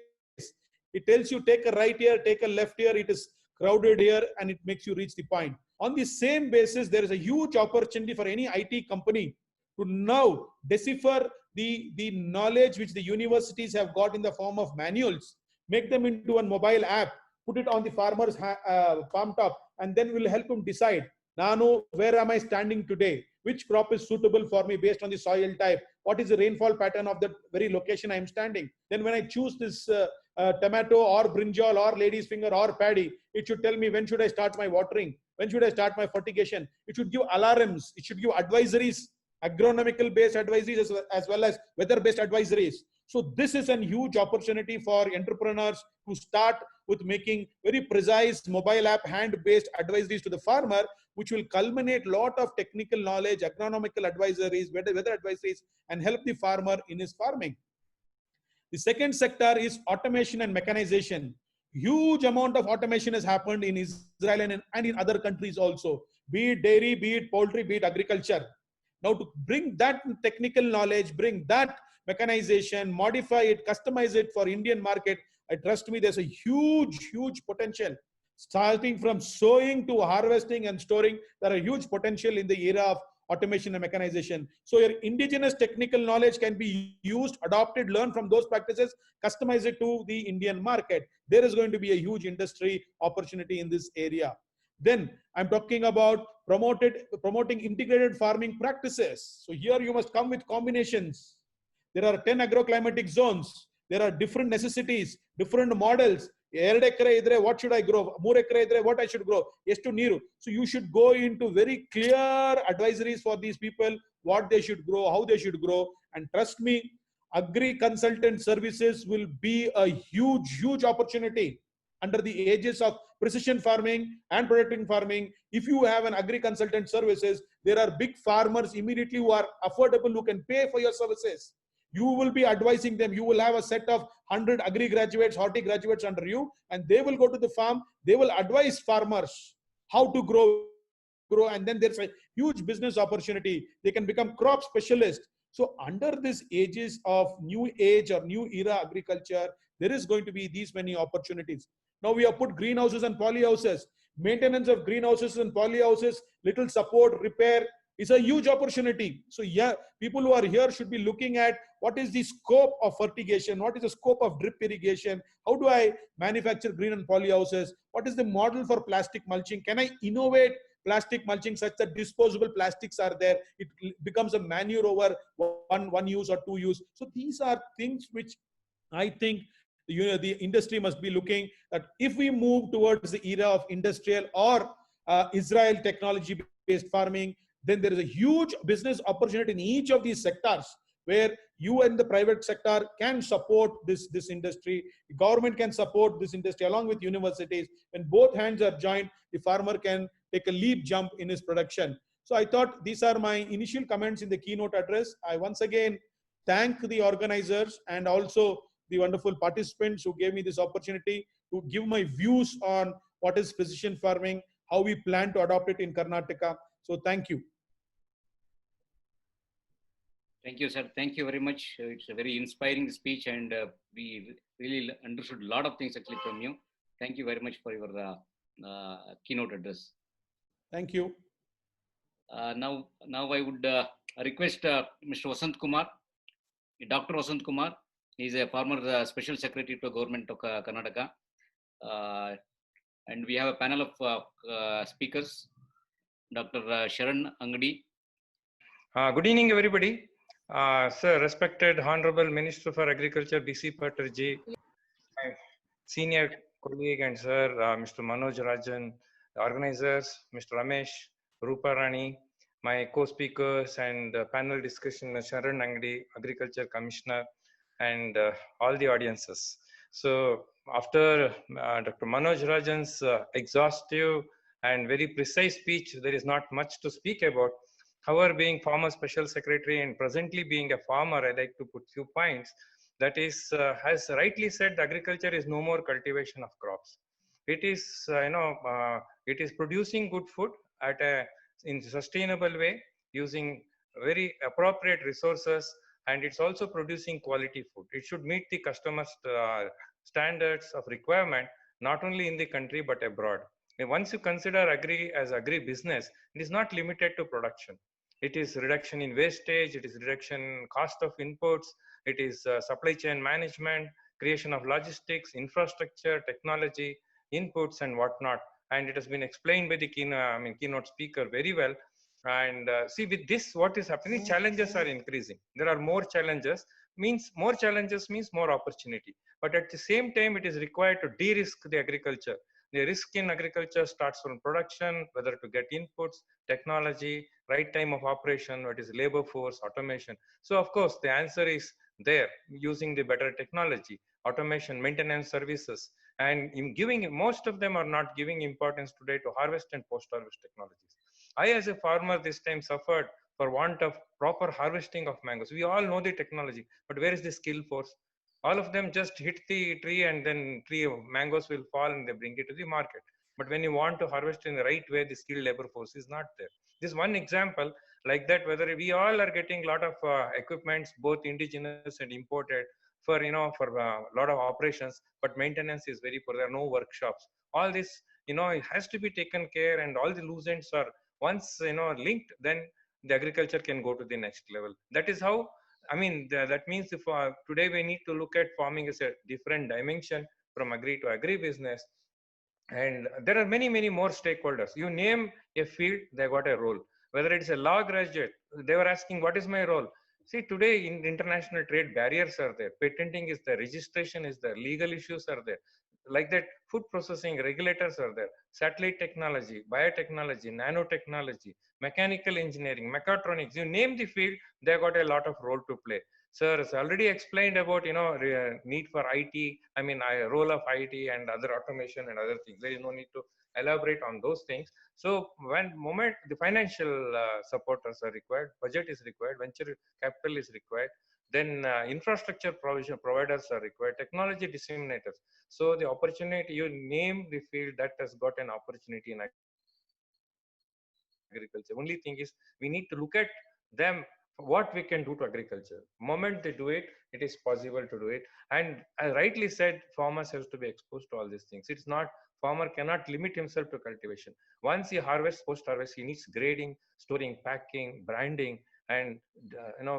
it tells you take a right here, take a left here, it is crowded here, and it makes you reach the point. On the same basis, there is a huge opportunity for any IT company to now decipher the knowledge which the universities have got in the form of manuals, make them into a mobile app, put it on the farmer's farm top, and then we'll help him decide, Nano, where am I standing today? Which crop is suitable for me based on the soil type? What is the rainfall pattern of the very location I am standing? Then when I choose this tomato or brinjal or lady's finger or paddy, it should tell me when should I start my watering, when should I start my fertigation. It should give alarms, it should give advisories, agronomical based advisories as well as weather based advisories. So this is a huge opportunity for entrepreneurs to start with making very precise mobile app hand based advisories to the farmer, which will culminate a lot of technical knowledge, agronomical advisories, weather advisories, and help the farmer in his farming. The second sector is automation and mechanization. Huge amount of automation has happened in Israel and in other countries also, be it dairy, be it poultry, be it agriculture. Now to bring that technical knowledge, bring that mechanization, modify it, customize it for Indian market, trust me, there's a huge, huge potential. Starting from sowing to harvesting and storing, there are huge potential in the era of automation and mechanization. So your indigenous technical knowledge can be used, adopted, learn from those practices, customize it to the Indian market. There is going to be a huge industry opportunity in this area. Then I'm talking about promoting integrated farming practices. So here you must come with combinations. There are 10 agroclimatic zones. There are different necessities, different models. What should I grow? What I should grow? So you should go into very clear advisories for these people, what they should grow, how they should grow. And trust me, agri consultant services will be a huge, huge opportunity under the aegis of precision farming and protecting farming. If you have an agri consultant services, there are big farmers immediately who are affordable, who can pay for your services. You will be advising them. You will have a set of 100 agri graduates, horti graduates under you, and they will go to the farm. They will advise farmers how to grow, and then there's a huge business opportunity. They can become crop specialists. So under this aegis of new age or new era agriculture, there is going to be these many opportunities. Now we have put greenhouses and polyhouses. Maintenance of greenhouses and polyhouses, little support, repair is a huge opportunity. So yeah, people who are here should be looking at what is the scope of fertigation, what is the scope of drip irrigation, how do I manufacture green and polyhouses, what is the model for plastic mulching, can I innovate plastic mulching such that disposable plastics are there, it becomes a manure over one use or two use. So these are things which I think the industry must be looking at. If we move towards the era of industrial or Israel technology based farming, then there is a huge business opportunity in each of these sectors where you and the private sector can support this industry. The government can support this industry along with universities. When both hands are joined, the farmer can take a leap jump in his production. So I thought these are my initial comments in the keynote address. I once again thank the organizers and also the wonderful participants who gave me this opportunity to give my views on what is precision farming, how we plan to adopt it in Karnataka. So thank you. Thank you, sir. Thank you very much. It's a very inspiring speech, and we really understood a lot of things actually from you. Thank you very much for your keynote address. Thank you. Now I would request Mr. Vasant Kumar, Dr. Vasant Kumar. He is a former Special Secretary to Government of Karnataka. And we have a panel of speakers. Dr. Sharan Angadi. Good evening, everybody. Sir, respected Honorable Minister for Agriculture, B.C. Patil ji, my senior colleague and sir, Mr. Manoj Rajan, the organizers, Mr. Ramesh, Rupa Rani, my co-speakers and panel discussion, Sharan Angadi, Agriculture Commissioner, and all the audiences. So after Dr. Manoj Rajan's exhaustive and very precise speech, there is not much to speak about. However, being former Special Secretary and presently being a farmer, I like to put few points. That is, as rightly said, agriculture is no more cultivation of crops. It is, it is producing good food at a in sustainable way using very appropriate resources, and it's also producing quality food. It should meet the customers' standards of requirement, not only in the country but abroad. And once you consider agri as agri business, it is not limited to production. It is reduction in wastage, it is reduction in cost of inputs, it is supply chain management, creation of logistics, infrastructure, technology, inputs, and whatnot. And it has been explained by the keynote speaker very well. And see, with this, what is happening? Challenges are increasing. There are more challenges. Means more challenges means more opportunity. But at the same time, it is required to de-risk the agriculture. The risk in agriculture starts from production, whether to get inputs, technology, right time of operation, what is labor force, automation. So of course, the answer is there using the better technology, automation, maintenance services, and in giving, most of them are not giving importance today to harvest and post-harvest technologies. I, as a farmer, this time suffered for want of proper harvesting of mangoes. We all know the technology, but where is the skill force? All of them just hit the tree and then tree of mangoes will fall and they bring it to the market. But when you want to harvest in the right way, the skilled labor force is not there. This one example like that, whether we all are getting a lot of equipments, both indigenous and imported, for for a lot of operations, but maintenance is very poor. There are no workshops. All this, it has to be taken care, and all the loose ends are once linked, then the agriculture can go to the next level. That is how, I mean, that means if today we need to look at farming as a different dimension from agri to agri business. And there are many, many more stakeholders. You name a field, they got a role. Whether it's a law graduate, they were asking, what is my role? See, today in international trade, barriers are there. Patenting is there, registration is there, legal issues are there. Like that, food processing regulators are there, satellite technology, biotechnology, nanotechnology, mechanical engineering, mechatronics, you name the field, they got a lot of role to play. Sir has already explained about need for IT. I mean, role of IT and other automation and other things. There is no need to elaborate on those things. So when moment the financial supporters are required, budget is required, venture capital is required, then infrastructure providers are required, technology disseminators. So the opportunity, you name the field that has got an opportunity in agriculture. Only thing is we need to look at them, what we can do to agriculture. Moment they do it, it is possible to do it. And I rightly said, farmers have to be exposed to all these things. It's not, farmer cannot limit himself to cultivation. Once he harvests, post-harvest, he needs grading, storing, packing, branding, and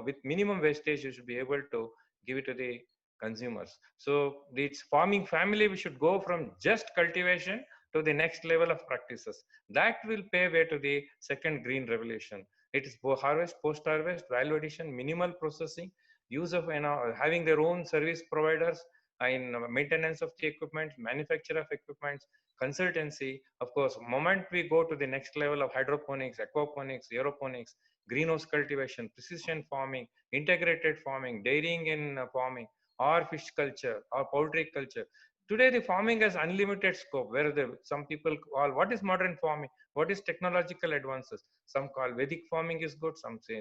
with minimum wastage, you should be able to give it to the consumers. So it's farming family, we should go from just cultivation to the next level of practices. That will pave way to the second green revolution. It is harvest, post-harvest, value addition, minimal processing, use of having their own service providers in maintenance of the equipment, manufacture of equipments, consultancy. Of course, moment we go to the next level of hydroponics, aquaponics, aeroponics, greenhouse cultivation, precision farming, integrated farming, dairying in farming, or fish culture, or poultry culture. Today, the farming has unlimited scope, where some people call, what is modern farming? What is technological advances? Some call Vedic farming is good, some say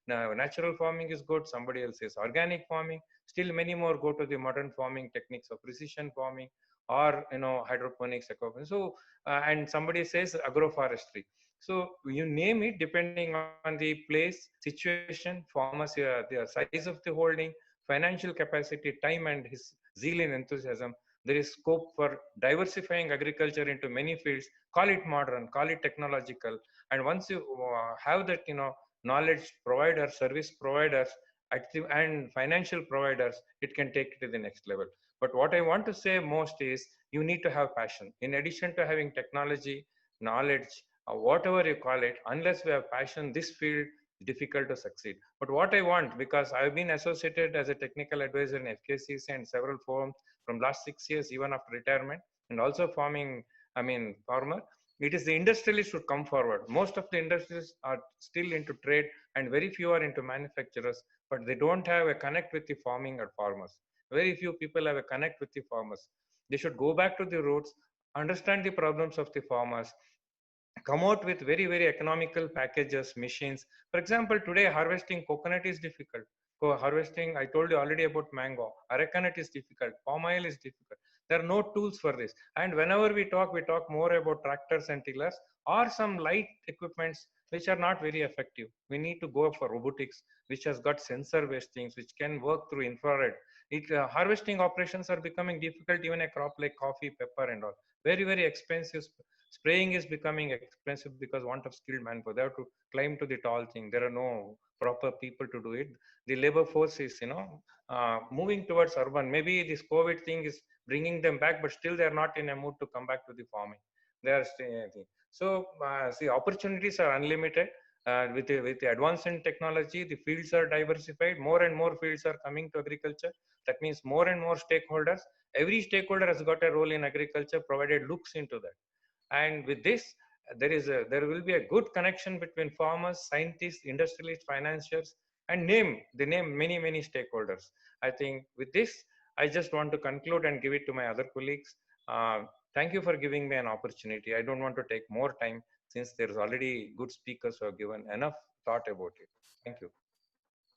natural farming is good, somebody else says organic farming. Still many more go to the modern farming techniques of precision farming, or hydroponics, aquaponics. So and somebody says agroforestry. So you name it, depending on the place, situation, farmers, the size of the holding, financial capacity, time, and his zeal and enthusiasm. There is scope for diversifying agriculture into many fields. Call it modern, call it technological. And once you have that, knowledge providers, service providers, and financial providers, it can take it to the next level. But what I want to say most is, you need to have passion. In addition to having technology, knowledge, whatever you call it, unless we have passion, this field is difficult to succeed. But what I want, because I've been associated as a technical advisor in FKCC and several forums from last 6 years, even after retirement, and also farmer, it is the industrialists should come forward. Most of the industries are still into trade and very few are into manufacturers, but they don't have a connect with the farming or farmers. Very few people have a connect with the farmers. They should go back to the roots, understand the problems of the farmers, come out with very, very economical packages, machines. For example, today harvesting coconut is difficult. Harvesting, I told you already about mango. Arecanut is difficult. Palm oil is difficult. There are no tools for this. And whenever we talk more about tractors and tillers or some light equipments which are not very effective. We need to go for robotics, which has got sensor-based things, which can work through infrared. Harvesting operations are becoming difficult, even a crop like coffee, pepper and all. Very, very expensive. Spraying is becoming expensive because want of skilled manpower. They have to climb to the tall thing. There are no proper people to do it. The labor force is, moving towards urban. Maybe this COVID thing is bringing them back, but still they are not in a mood to come back to the farming. They are staying. So, see, opportunities are unlimited. With the advance in technology, the fields are diversified. More and more fields are coming to agriculture. That means more and more stakeholders. Every stakeholder has got a role in agriculture, provided looks into that. And with this, there will be a good connection between farmers, scientists, industrialists, financiers, and name many stakeholders. I think with this, I just want to conclude and give it to my other colleagues. Thank you for giving me an opportunity. I don't want to take more time since there's already good speakers who have given enough thought about it. Thank you.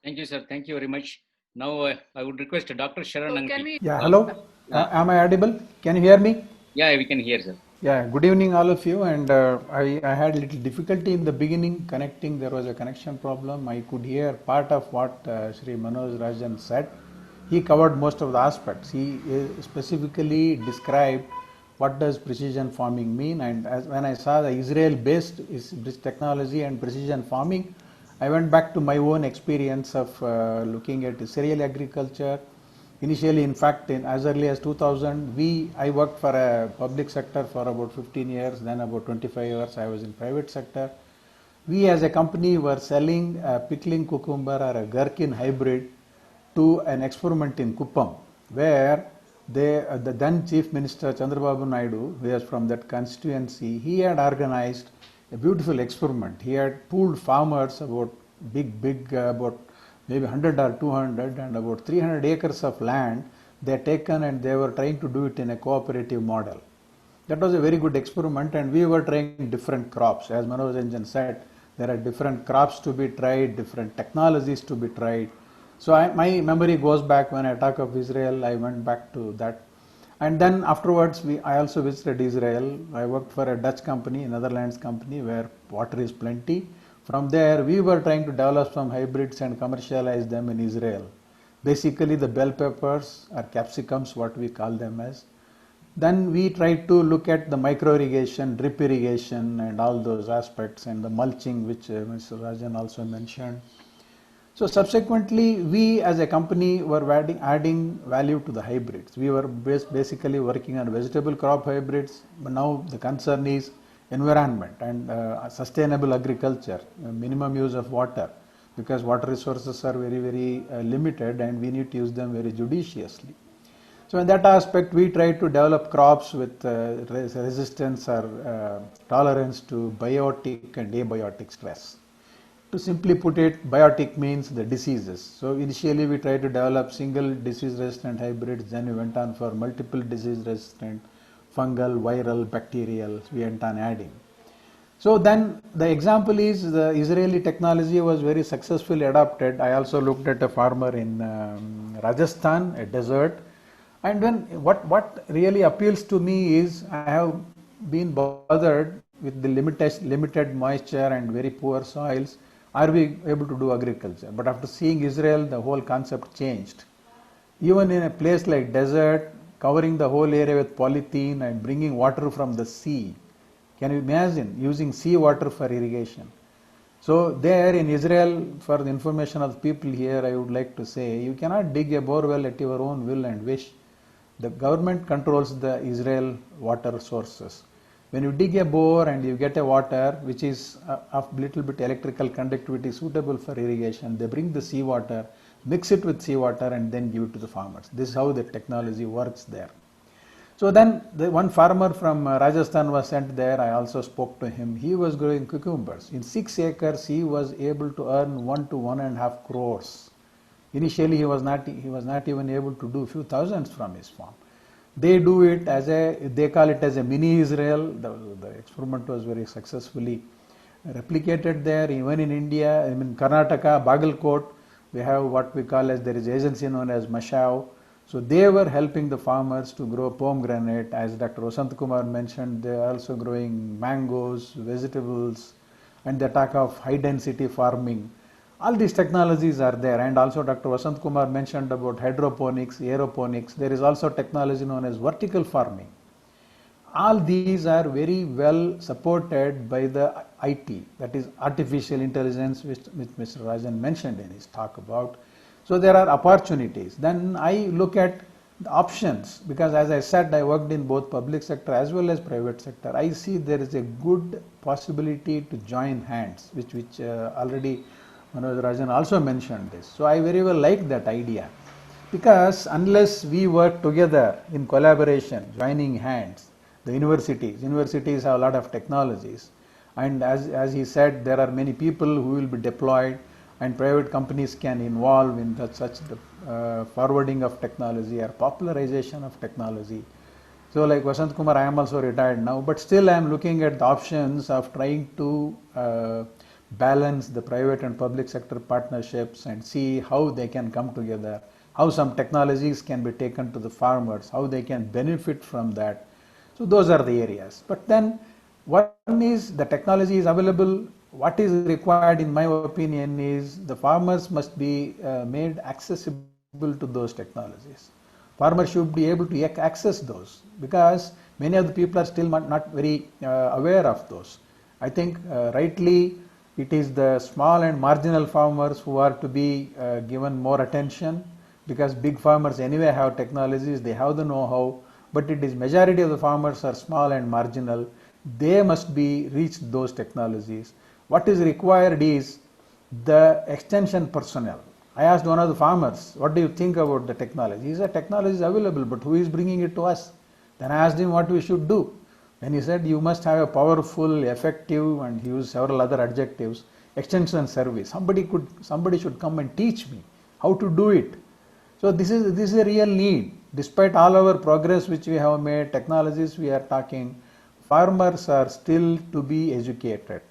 Thank you, sir. Thank you very much. Now I would request Dr. Sharan. So can we? Yeah, hello. Am I audible? Can you hear me? Yeah, we can hear, sir. Yeah, good evening all of you. And I had a little difficulty in the beginning connecting. There was a connection problem. I could hear part of what Shri Manoj Rajan said. He covered most of the aspects. He specifically described what does precision farming mean. And when I saw the Israel-based technology and precision farming, I went back to my own experience of looking at cereal agriculture. Initially, in fact, as early as 2000, I worked for a public sector for about 15 years. Then about 25 years, I was in private sector. We as a company were selling a pickling cucumber or a gherkin hybrid to an experiment in Kuppam, where the then Chief Minister Chandrababu Naidu, who was from that constituency, he had organized a beautiful experiment. He had pooled farmers about about maybe 100 or 200 and about 300 acres of land they had taken, and they were trying to do it in a cooperative model. That was a very good experiment, and we were trying different crops. As Manoj Ranjan said, there are different crops to be tried, different technologies to be tried. So my memory goes back when I talk of Israel, I went back to that. And then afterwards, I also visited Israel. I worked for a Dutch company, a Netherlands company, where water is plenty. From there, we were trying to develop some hybrids and commercialize them in Israel. Basically, the bell peppers or capsicums, what we call them as. Then we tried to look at the micro irrigation, drip irrigation, and all those aspects, and the mulching, which Mr. Rajan also mentioned. So subsequently, we as a company were adding value to the hybrids. We were basically working on vegetable crop hybrids, but now the concern is environment and sustainable agriculture, minimum use of water, because water resources are very limited and we need to use them very judiciously. So in that aspect, we try to develop crops with resistance or tolerance to biotic and abiotic stress. To simply put it, biotic means the diseases. So initially we tried to develop single disease resistant hybrids, then we went on for multiple disease resistant, fungal, viral, bacterial, we went on adding. So then the example is the Israeli technology was very successfully adopted. I also looked at a farmer in Rajasthan, a desert. And then what really appeals to me is I have been bothered with the limited moisture and very poor soils. Are we able to do agriculture? But after seeing Israel, the whole concept changed. Even in a place like desert, covering the whole area with polythene and bringing water from the sea. Can you imagine using sea water for irrigation? So there in Israel, for the information of the people here, I would like to say, you cannot dig a borewell at your own will and wish. The government controls the Israel water sources. When you dig a bore and you get a water which is of little bit electrical conductivity suitable for irrigation, they bring the seawater, mix it with seawater and then give it to the farmers. This is how the technology works there. So then the one farmer from Rajasthan was sent there. I also spoke to him. He was growing cucumbers. In 6 acres, he was able to earn 1 to 1.5 crores. Initially, he was not even able to do a few thousands from his farm. They do it they call it as a mini Israel. The experiment was very successfully replicated there. Even in India, in Karnataka, Bagalkot, we have what we call as, there is agency known as Mashav. So they were helping the farmers to grow pomegranate. As Dr. Vasant Kumar mentioned, they are also growing mangoes, vegetables, and they talk of high density farming. All these technologies are there, and also Dr. Vasant Kumar mentioned about hydroponics, aeroponics. There is also technology known as vertical farming. All these are very well supported by the IT, that is artificial intelligence, which Mr. Rajan mentioned in his talk about. So there are opportunities. Then I look at the options, because as I said, I worked in both public sector as well as private sector. I see there is a good possibility to join hands, which already Manoj Rajan also mentioned this. So I very well like that idea, because unless we work together in collaboration, joining hands, the universities have a lot of technologies, and as he said, there are many people who will be deployed, and private companies can involve in such forwarding of technology or popularization of technology. So like Vasant Kumar, I am also retired now, but still I am looking at the options of trying to balance the private and public sector partnerships and see how they can come together, how some technologies can be taken to the farmers, how they can benefit from that. So those are the areas. But then one is the technology is available. What is required, in my opinion, is the farmers must be made accessible to those technologies. Farmers should be able to access those, because many of the people are still not very aware of those. I think rightly it is the small and marginal farmers who are to be given more attention, because big farmers anyway have technologies, they have the know-how, but it is majority of the farmers are small and marginal. They must be reached those technologies. What is required is the extension personnel. I asked one of the farmers, what do you think about the technology? He said, technology is available, but who is bringing it to us? Then I asked him what we should do. Then he said, you must have a powerful, effective, and he used several other adjectives, extension service. Somebody should come and teach me how to do it. So this is a real need. Despite all our progress which we have made, technologies we are talking, farmers are still to be educated.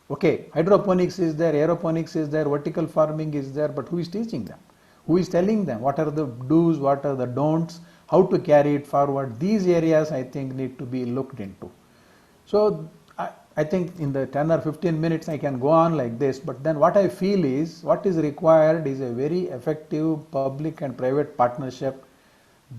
Okay, hydroponics is there, aeroponics is there, vertical farming is there, but who is teaching them? Who is telling them? What are the do's, what are the don'ts, how to carry it forward? These areas I think need to be looked into. So I think in the 10 or 15 minutes I can go on like this, but then what I feel is, what is required is a very effective public and private partnership.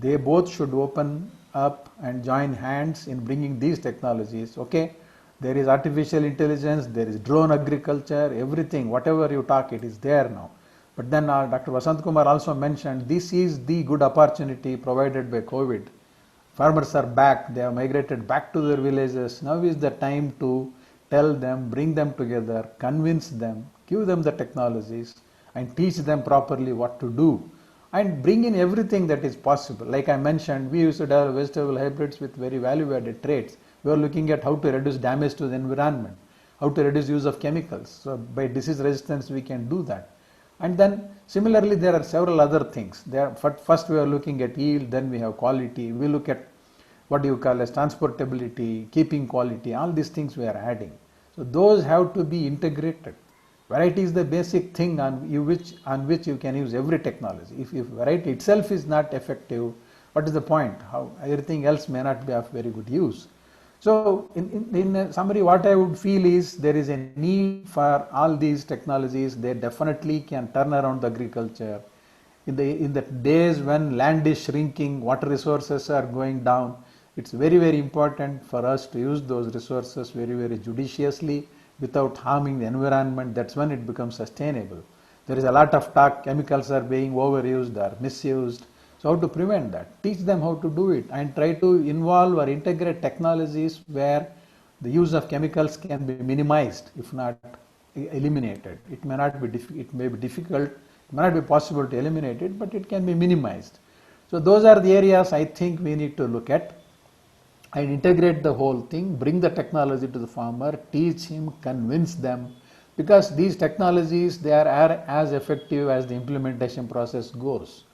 They both should open up and join hands in bringing these technologies. Okay, there is artificial intelligence, there is drone agriculture, everything, whatever you talk, it is there now. But then Dr. Vasant Kumar also mentioned, this is the good opportunity provided by COVID. Farmers are back, they have migrated back to their villages. Now is the time to tell them, bring them together, convince them, give them the technologies, and teach them properly what to do, and bring in everything that is possible. Like I mentioned, we used to develop vegetable hybrids with very value-added traits. We are looking at how to reduce damage to the environment, how to reduce use of chemicals. So by disease resistance, we can do that. And then similarly, there are several other things. First, we are looking at yield, then we have quality. We look at what you call as transportability, keeping quality, all these things we are adding. So those have to be integrated. Variety is the basic thing on which you can use every technology. If variety itself is not effective, what is the point? How everything else may not be of very good use. So in summary, what I would feel is there is a need for all these technologies. They definitely can turn around the agriculture. In the days when land is shrinking, water resources are going down, it's very, very important for us to use those resources very, very judiciously without harming the environment. That's when it becomes sustainable. There is a lot of talk, chemicals are being overused or misused. So how to prevent that? Teach them how to do it, and try to involve or integrate technologies where the use of chemicals can be minimized, if not eliminated. It may be difficult, it may not be possible to eliminate it, but it can be minimized. So those are the areas I think we need to look at and integrate the whole thing, bring the technology to the farmer, teach him, convince them, because these technologies, they are as effective as the implementation process goes.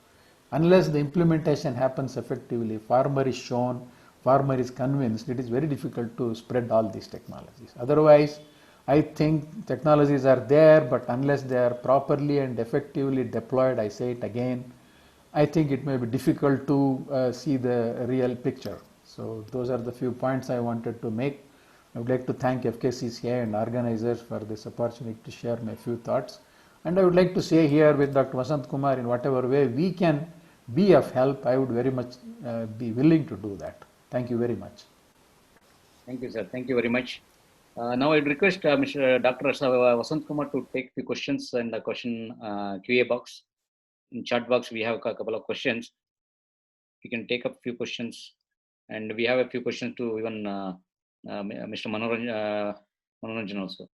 Unless the implementation happens effectively, farmer is shown, farmer is convinced, it is very difficult to spread all these technologies. Otherwise, I think technologies are there, but unless they are properly and effectively deployed, I say it again, I think it may be difficult to see the real picture. So those are the few points I wanted to make. I would like to thank FKCCI and organizers for this opportunity to share my few thoughts. And I would like to say here with Dr. Vasant Kumar, in whatever way we can be of help, I would very much be willing to do that. Thank you very much. Thank you, sir. Thank you very much. Now I'd request Mr. Dr. Vasant Kumar to take the questions in the question QA box. In chat box, we have a couple of questions. We can take up a few questions, and we have a few questions to even Mr. Manoranjan also.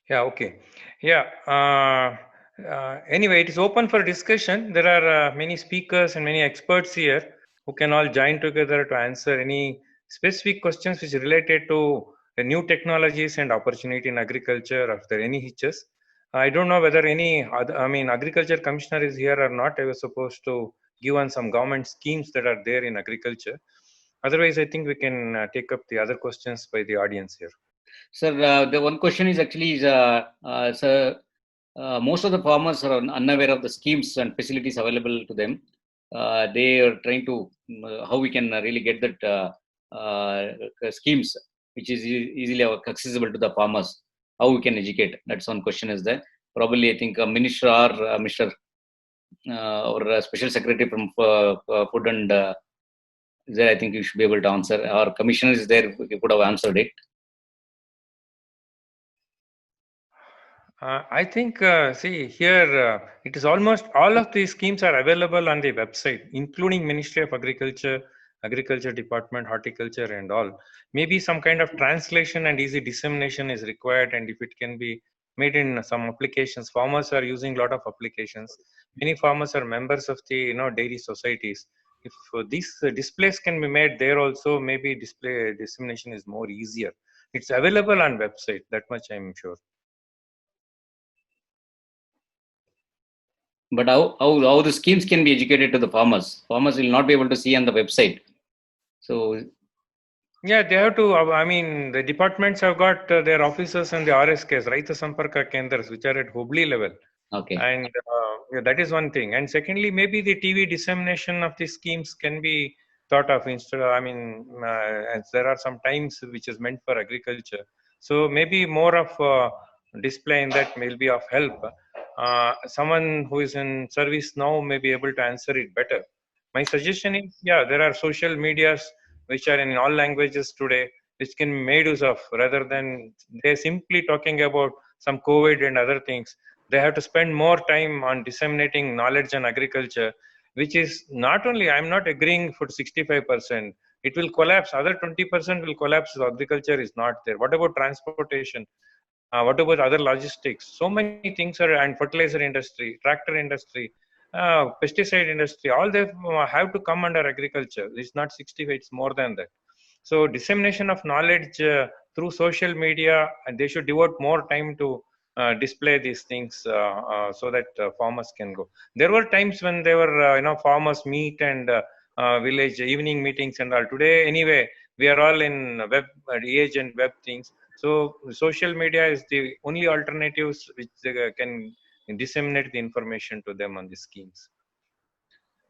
Yeah, okay. Yeah. Anyway, it is open for discussion. There are many speakers and many experts here who can all join together to answer any specific questions which are related to the new technologies and opportunity in agriculture. If there are any hitches, I don't know whether any other, agriculture commissioner is here or not. I was supposed to give on some government schemes that are there in agriculture. Otherwise, I think we can take up the other questions by the audience here. Sir, the one question is actually, sir, most of the farmers are unaware of the schemes and facilities available to them. They are trying to how we can really get that schemes which is easily accessible to the farmers. How we can educate? That's one question is there. Probably I think a minister or Mr. Or a special secretary from food and there I think you should be able to answer. Our commissioner is there. You could have answered it. I think, see here, it is almost all of these schemes are available on the website, including Ministry of Agriculture, Agriculture Department, Horticulture and all. Maybe some kind of translation and easy dissemination is required, and if it can be made in some applications, farmers are using a lot of applications. Many farmers are members of the dairy societies. If these displays can be made there also, maybe display dissemination is more easier. It's available on website, that much I'm sure. But how the schemes can be educated to the farmers? Farmers will not be able to see on the website. So yeah, they have to. The departments have got their offices and the RSKs, Raita Samparka Kendras, which are at Hubli level. Okay. And yeah, that is one thing. And secondly, maybe the TV dissemination of these schemes can be thought of instead. As there are some times which is meant for agriculture. So maybe more of display in that may be of help. Someone who is in service now may be able to answer it better. My suggestion is, yeah, there are social medias which are in all languages today, which can be made use of rather than they're simply talking about some COVID and other things. They have to spend more time on disseminating knowledge on agriculture, which is not only, I'm not agreeing for 65%, it will collapse, other 20% will collapse if agriculture is not there. What about transportation? What about other logistics? So many things are, and fertilizer industry, tractor industry, pesticide industry, all they have to come under agriculture. It's not 65, it's more than that. So dissemination of knowledge through social media, and they should devote more time to display these things so that farmers can go. There were times when they were, farmers meet and village evening meetings and all. Today, anyway, we are all in web age and web things. So social media is the only alternatives which can disseminate the information to them on the schemes.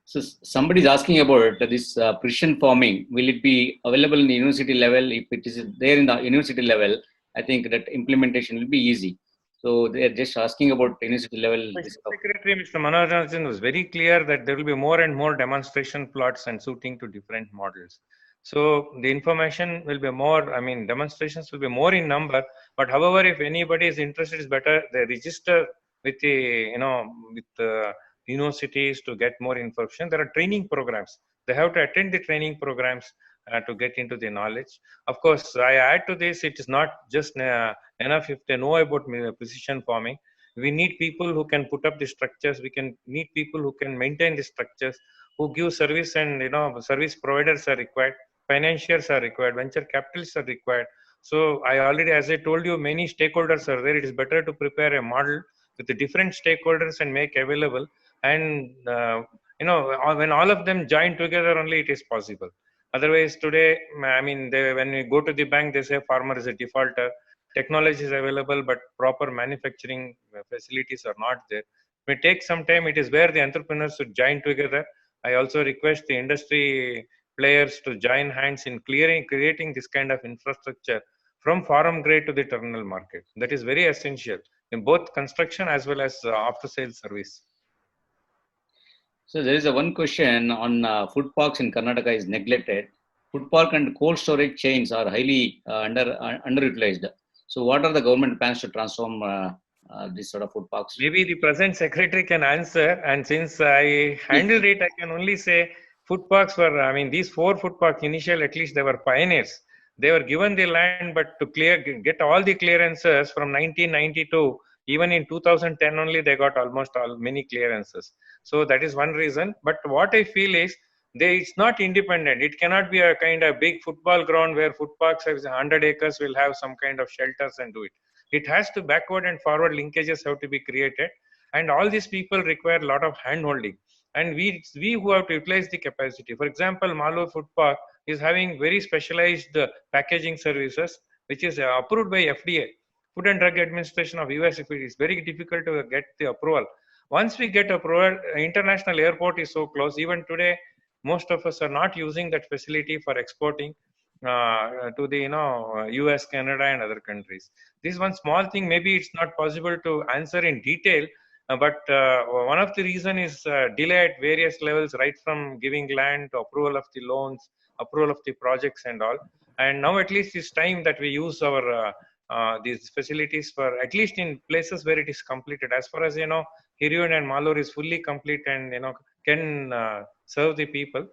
So somebody is asking about this precision farming. Will it be available in the university level? If it is there in the university level, I think that implementation will be easy. So they are just asking about university level. Secretary Mr. Manoranjan was very clear that there will be more and more demonstration plots and suiting to different models. So the information will be more, demonstrations will be more in number, but however, if anybody is interested, it's better they register with the, with the universities to get more information. There are training programs. They have to attend the training programs to get into the knowledge. Of course, I add to this, it is not just enough if they know about precision farming. We need people who can put up the structures. We need people who can maintain the structures, who give service, and service providers are required. Financiers are required, venture capitalists are required. So I already, as I told you, many stakeholders are there. It is better to prepare a model with the different stakeholders and make available. And when all of them join together, only it is possible. Otherwise, today, when we go to the bank, they say farmer is a defaulter. Technology is available, but proper manufacturing facilities are not there. It may take some time. It is where the entrepreneurs should join together. I also request the industry players to join hands in creating this kind of infrastructure from farm grade to the terminal market. That is very essential in both construction as well as after sales service. So there is a one question on food parks in Karnataka is neglected. Food park and cold storage chains are highly underutilized. So what are the government plans to transform this sort of food parks? Maybe the present secretary can answer. And since I handled it, I can only say food parks were, I mean, these 4 food parks initial, at least they were pioneers. They were given the land, but to get all the clearances from 1992, even in 2010 only, they got almost many clearances. So that is one reason. But what I feel is, it's not independent. It cannot be a kind of big football ground where food parks have 100 acres will have some kind of shelters and do it. It has to backward and forward linkages have to be created, and all these people require a lot of hand holding. And we who have to utilize the capacity. For example, Malur Food Park is having very specialized packaging services, which is approved by FDA, Food and Drug Administration of US. It is very difficult to get the approval. Once we get approval, international airport is so close. Even today, most of us are not using that facility for exporting to the US, Canada, and other countries. This one small thing, maybe it's not possible to answer in detail, but one of the reason is delay at various levels, right from giving land to approval of the loans, approval of the projects and all. And now at least it's time that we use our these facilities for at least in places where it is completed. As far as Hirion and Malur is fully complete and can serve the people.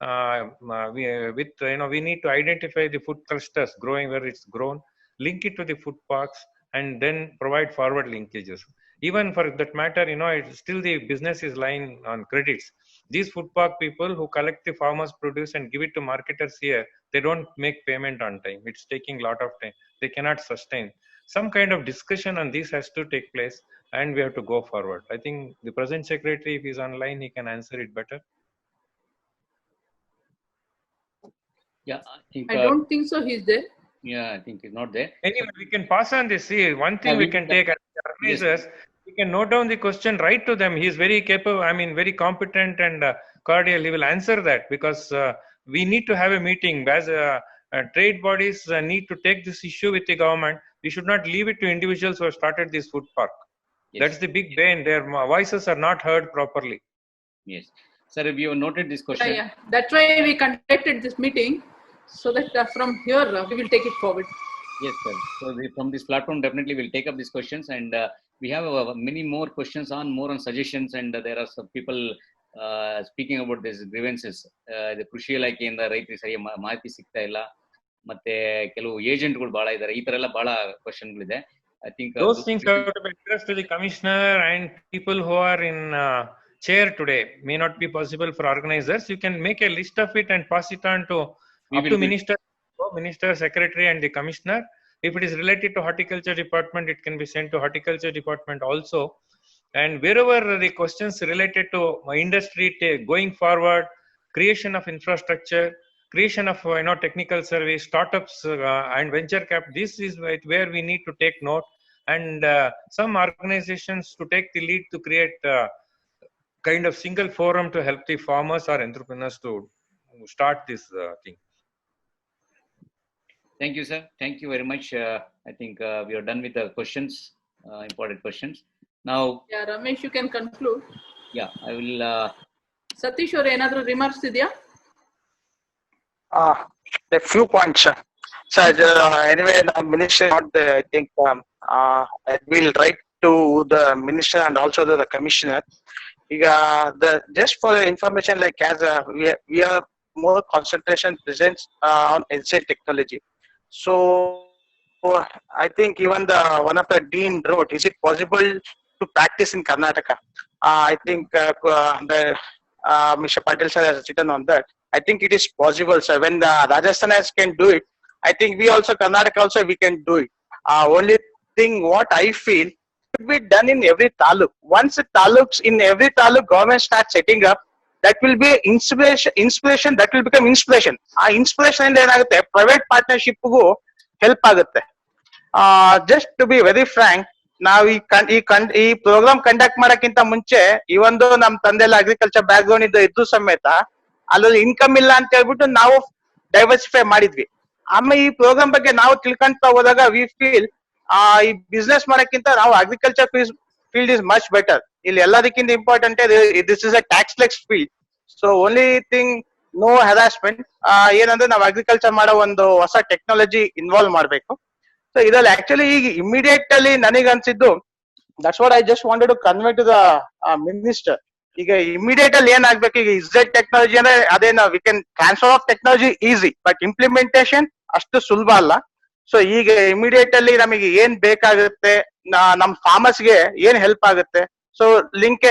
We need to identify the food clusters growing where it's grown, link it to the food parks, and then provide forward linkages. Even for that matter, it's still the business is lying on credits. These food park people who collect the farmers' produce and give it to marketers here, they don't make payment on time. It's taking a lot of time. They cannot sustain. Some kind of discussion on this has to take place, and we have to go forward. I think the present secretary, if he's online, he can answer it better. Yeah, I don't think so. He's there. Yeah, I think he's not there. Anyway, we can pass on this. See, one thing we can take as organizers, we can note down the question, write to them. He is very capable, very competent and cordial. He will answer that, because we need to have a meeting. As trade bodies need to take this issue with the government. We should not leave it to individuals who have started this food park. Yes. That's the big bane. Their voices are not heard properly. Yes. Sir, have you noted this question? Yeah. That's why we conducted this meeting, so that from here we will take it forward. Yes, sir. So from this platform, definitely we'll take up these questions, and we have many more questions more on suggestions, and there are some people speaking about these grievances. The ಕೃಷಿ ಇಲಾಖೆಯಿಂದ ರೈತರಿಗೆ ಸರಿಯಾಗಿ ಮಾಹಿತಿ ಸಿಗ್ತಾ ಇಲ್ಲ, ಮತ್ತೆ ಕೆಲವು ಏಜೆಂಟ್ಗಳು ಬಹಳ ಇದ್ದಾರೆ. ಈ ತರ ಎಲ್ಲ ಬಹಳ ಕ್ವೆಶ್ಚನ್ಗಳಿದೆ. I think those things have to be addressed to the commissioner and people who are in chair today. May not be possible for organizers. You can make a list of it and pass it on to minister, secretary, and the commissioner. If it is related to horticulture department, it can be sent to horticulture department also. And wherever the questions related to industry going forward, creation of infrastructure, creation of technical service, startups and venture cap, this is where we need to take note, and some organizations to take the lead to create kind of single forum to help the farmers or entrepreneurs to start this thing. Thank you, sir. Thank you very much. I think we are done with the questions, important questions. Now, yeah, Ramesh, you can conclude. Yeah, I will. Satish, or another remarks idya? A few points. So anyway, the minister, I think we'll write to the minister and also to the commissioner. Just for the information, like as we are more concentration presents on NCL technology. So I think even one of the dean wrote, is it possible to practice in Karnataka? I think Mr. Patil sir has written on that. I think it is possible, sir. When the Rajasthanis can do it, I think we also, Karnataka also, we can do it. Only thing what I feel should be done in every taluk. Once the taluks, in every taluk, government starts setting up, that will be inspiration, that will become inspiration. Inspiration and ಏನಾಗುತ್ತೆ, private partnership ಗೂ help ಆಗುತ್ತೆ. Just to be very frank, ನಾವ್ ಈ program conduct ಮಾಡಕ್ಕಿಂತ ಮುಂಚೆ ಈ ಒಂದು ನಮ್ ತಂದೆ ಎಲ್ಲ ಅಗ್ರಿಕಲ್ಚರ್ ಬ್ಯಾಕ್ ಗ್ರೌಂಡ್ ಇದ್ದು ಸಮೇತ ಅಲ್ಲೊಂದು ಇನ್ಕಮ್ ಇಲ್ಲ ಅಂತ ಹೇಳ್ಬಿಟ್ಟು ನಾವು ಡೈವರ್ಸಿಫೈ ಮಾಡಿದ್ವಿ. ಆಮೇಲೆ ಈ ಪ್ರೋಗ್ರಾಮ್ ಬಗ್ಗೆ ನಾವು ತಿಳ್ಕೊಂತ ಹೋದಾಗ ವಿ ಫೀಲ್ ಈ ಬಿಸ್ನೆಸ್ ಮಾಡಕ್ಕಿಂತ ನಾವು agriculture field is much better. ಇಲ್ಲಿ ಎಲ್ಲದಕ್ಕಿಂತ important this is a tax less field. So only thing no harassment. ಏನಂದ್ರೆ ನಾವು ಅಗ್ರಿಕಲ್ಚರ್ ಮಾಡೋ ಒಂದು ಹೊಸ ಟೆಕ್ನಾಲಜಿ ಇನ್ವಾಲ್ವ್ ಮಾಡ್ಬೇಕು. ಸೊ ಇದ್ರಲ್ಲಿ ಆಕ್ಚುಲಿ ಈಗ ಇಮಿಡಿಯೇಟ್ ಅಲ್ಲಿ ನನಗೆ ಅನ್ಸಿದ್ದು that's what I just wanted to convey to the minister. ಈಗ ಇಮಿಡಿಯೇಟ್ ಅಲ್ಲಿ ಏನಾಗ್ಬೇಕು, ಈಗ ಇಸ್ರೇಟ್ ಟೆಕ್ನಾಲಜಿ ಅಂದ್ರೆ ಅದೇನು we can transfer of technology easy, but implementation ಅಷ್ಟು ಸುಲಭ ಅಲ್ಲ. ಸೊ ಈಗ ಇಮಿಡಿಯೇಟ್ ಅಲ್ಲಿ ನಮಗೆ ಏನ್ ಬೇಕಾಗುತ್ತೆ, ನಮ್ ಫಾರ್ಮರ್ಸ್ ಗೆ ಏನ್ ಹೆಲ್ಪ್ ಆಗುತ್ತೆ. ಸೊ ಲಿಂಕ್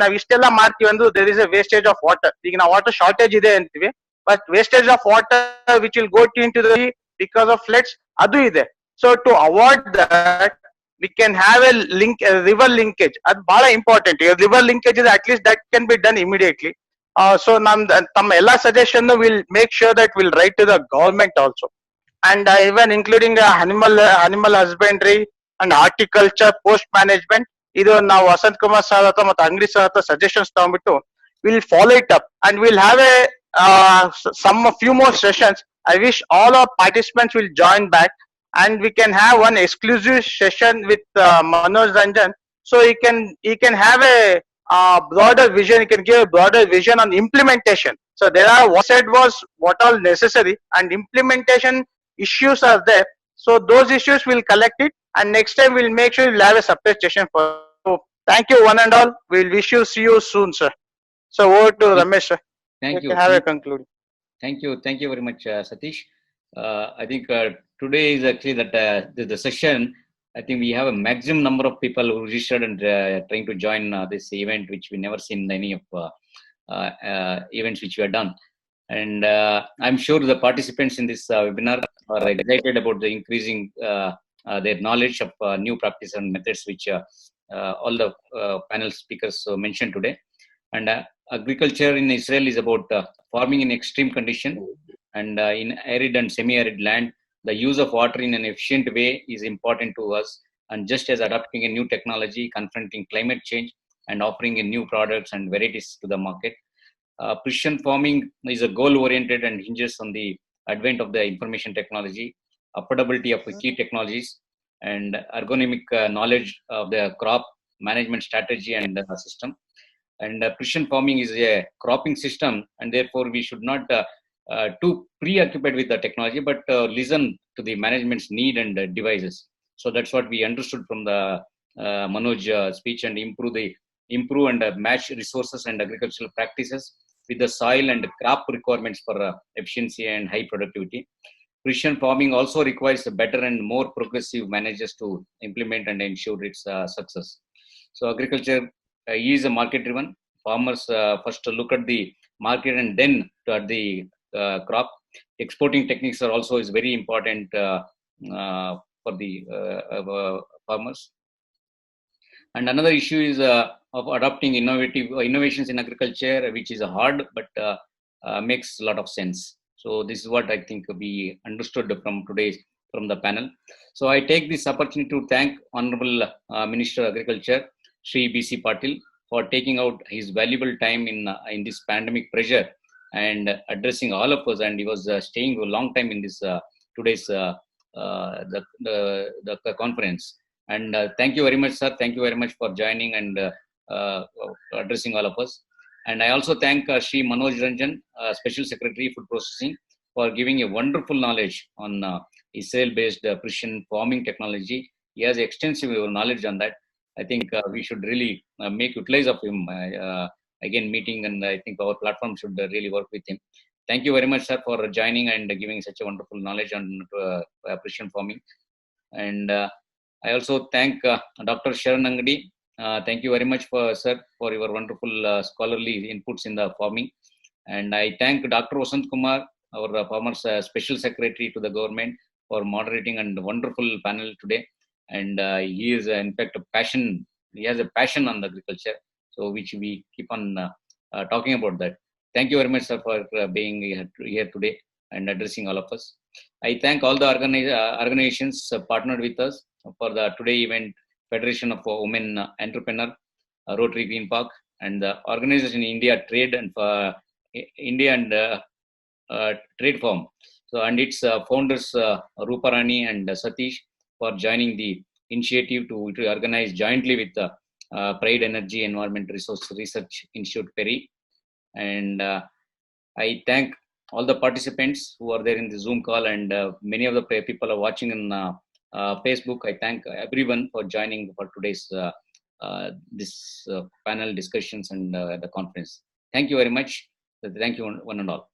ನಾವ್ ಇಷ್ಟೆಲ್ಲ ಮಾಡ್ತೀವಿ ಅಂದ್ರೆ there is a wastage of water. ಈಗ ನಾವು ವಾಟರ್ ಶಾರ್ಟೇಜ್ ಇದೆ ಅಂತೀವಿ, but wastage of water which will go into the because of floods ಅದು ಇದೆ. So to avoid that we can have a link, a river linkage. That's bada important. A river linkage is at least that can be done immediately. So tam ella suggestion will make sure that we'll write to the government also, and even including animal husbandry and horticulture post management. Idu ನಾವು Vasant Kumar sir ಹತ್ರ ಮತ್ತು ಅಂಗಡಿ sir ಹತ್ರ suggestions ತಗೊಂಡ್ಬಿಟ್ಟು we'll follow it up and we'll have a few more sessions. I wish all our participants will join back, and we can have one exclusive session with Manoj Ranjan, so he can have a broader vision. He can give a broader vision on implementation. So there are what said was what all necessary, and implementation issues are there. So those issues we'll collect it, and next time we'll make sure we'll have a separate session for. So thank you one and all. We'll wish you see you soon, sir. So over to Ramesh, sir. Thank you. Can have a conclude. Thank you very much, Satish. I think today is actually that the session. I think we have a maximum number of people who registered and trying to join this event, which we never seen any of events which we have done. And I'm sure the participants in this webinar are excited about the increasing their knowledge of new practices and methods which all the panel speakers mentioned today. And agriculture in Israel is about farming in extreme condition, and in arid and semi-arid land, the use of water in an efficient way is important to us. And just as adopting a new technology, confronting climate change, and offering a new products and varieties to the market, precision farming is a goal-oriented and hinges on the advent of the information technology, affordability of key technologies, and ergonomic knowledge of the crop management strategy and system. And precision farming is a cropping system, and therefore we should not too preoccupied with the technology, but listen to the management's need and devices. So that's what we understood from the Manoj speech, and improve and match resources and agricultural practices with the soil and crop requirements for efficiency and high productivity. Precision farming also requires better and more progressive managers to implement and ensure its success. So agriculture is a market driven. Farmers first look at the market and then at the crop. Exporting techniques are also is very important for the farmers. And another issue is of adopting innovations in agriculture, which is hard but makes a lot of sense. So this is what I think we understood from the panel. So I take this opportunity to thank Honorable Minister of Agriculture, Shri B.C. Patil, for taking out his valuable time in this pandemic pressure and addressing all of us. And he was staying a long time in this today's the conference. And thank you very much, sir. Thank you very much for joining and addressing all of us. And I also thank Shri Manoj Ranjan, Special Secretary Food Processing, for giving a wonderful knowledge on Israel-based precision farming technology. He has extensive knowledge on that. I think we should really make utilize of him again meeting, and I think our platform should really work with him. Thank you very much, sir, for joining and giving such a wonderful knowledge on precision farming. And I also thank Dr. Sharan Angadi. Thank you very much, sir, for your wonderful scholarly inputs in the farming. And I thank Dr. Vasant Kumar, our former Special Secretary to the government, for moderating and wonderful panel today. And he is in fact a passion. He has a passion on the agriculture, so which we keep on talking about that. Thank you very much, sir, for being here today and addressing all of us. I thank all the organizations partnered with us for the today event Federation of Women Entrepreneur, Rotary Green Park, and the organization India Trade and India and Trade Firm. So, and its founders Ruparani and Satish for joining the initiative to organize jointly with Pride Energy Environment Resource Research Institute, Perry. And I thank all the participants who are there in the Zoom call, and many of the people are watching on Facebook. I thank everyone for joining for today's this panel discussions and the conference. Thank you very much. Thank you one and all.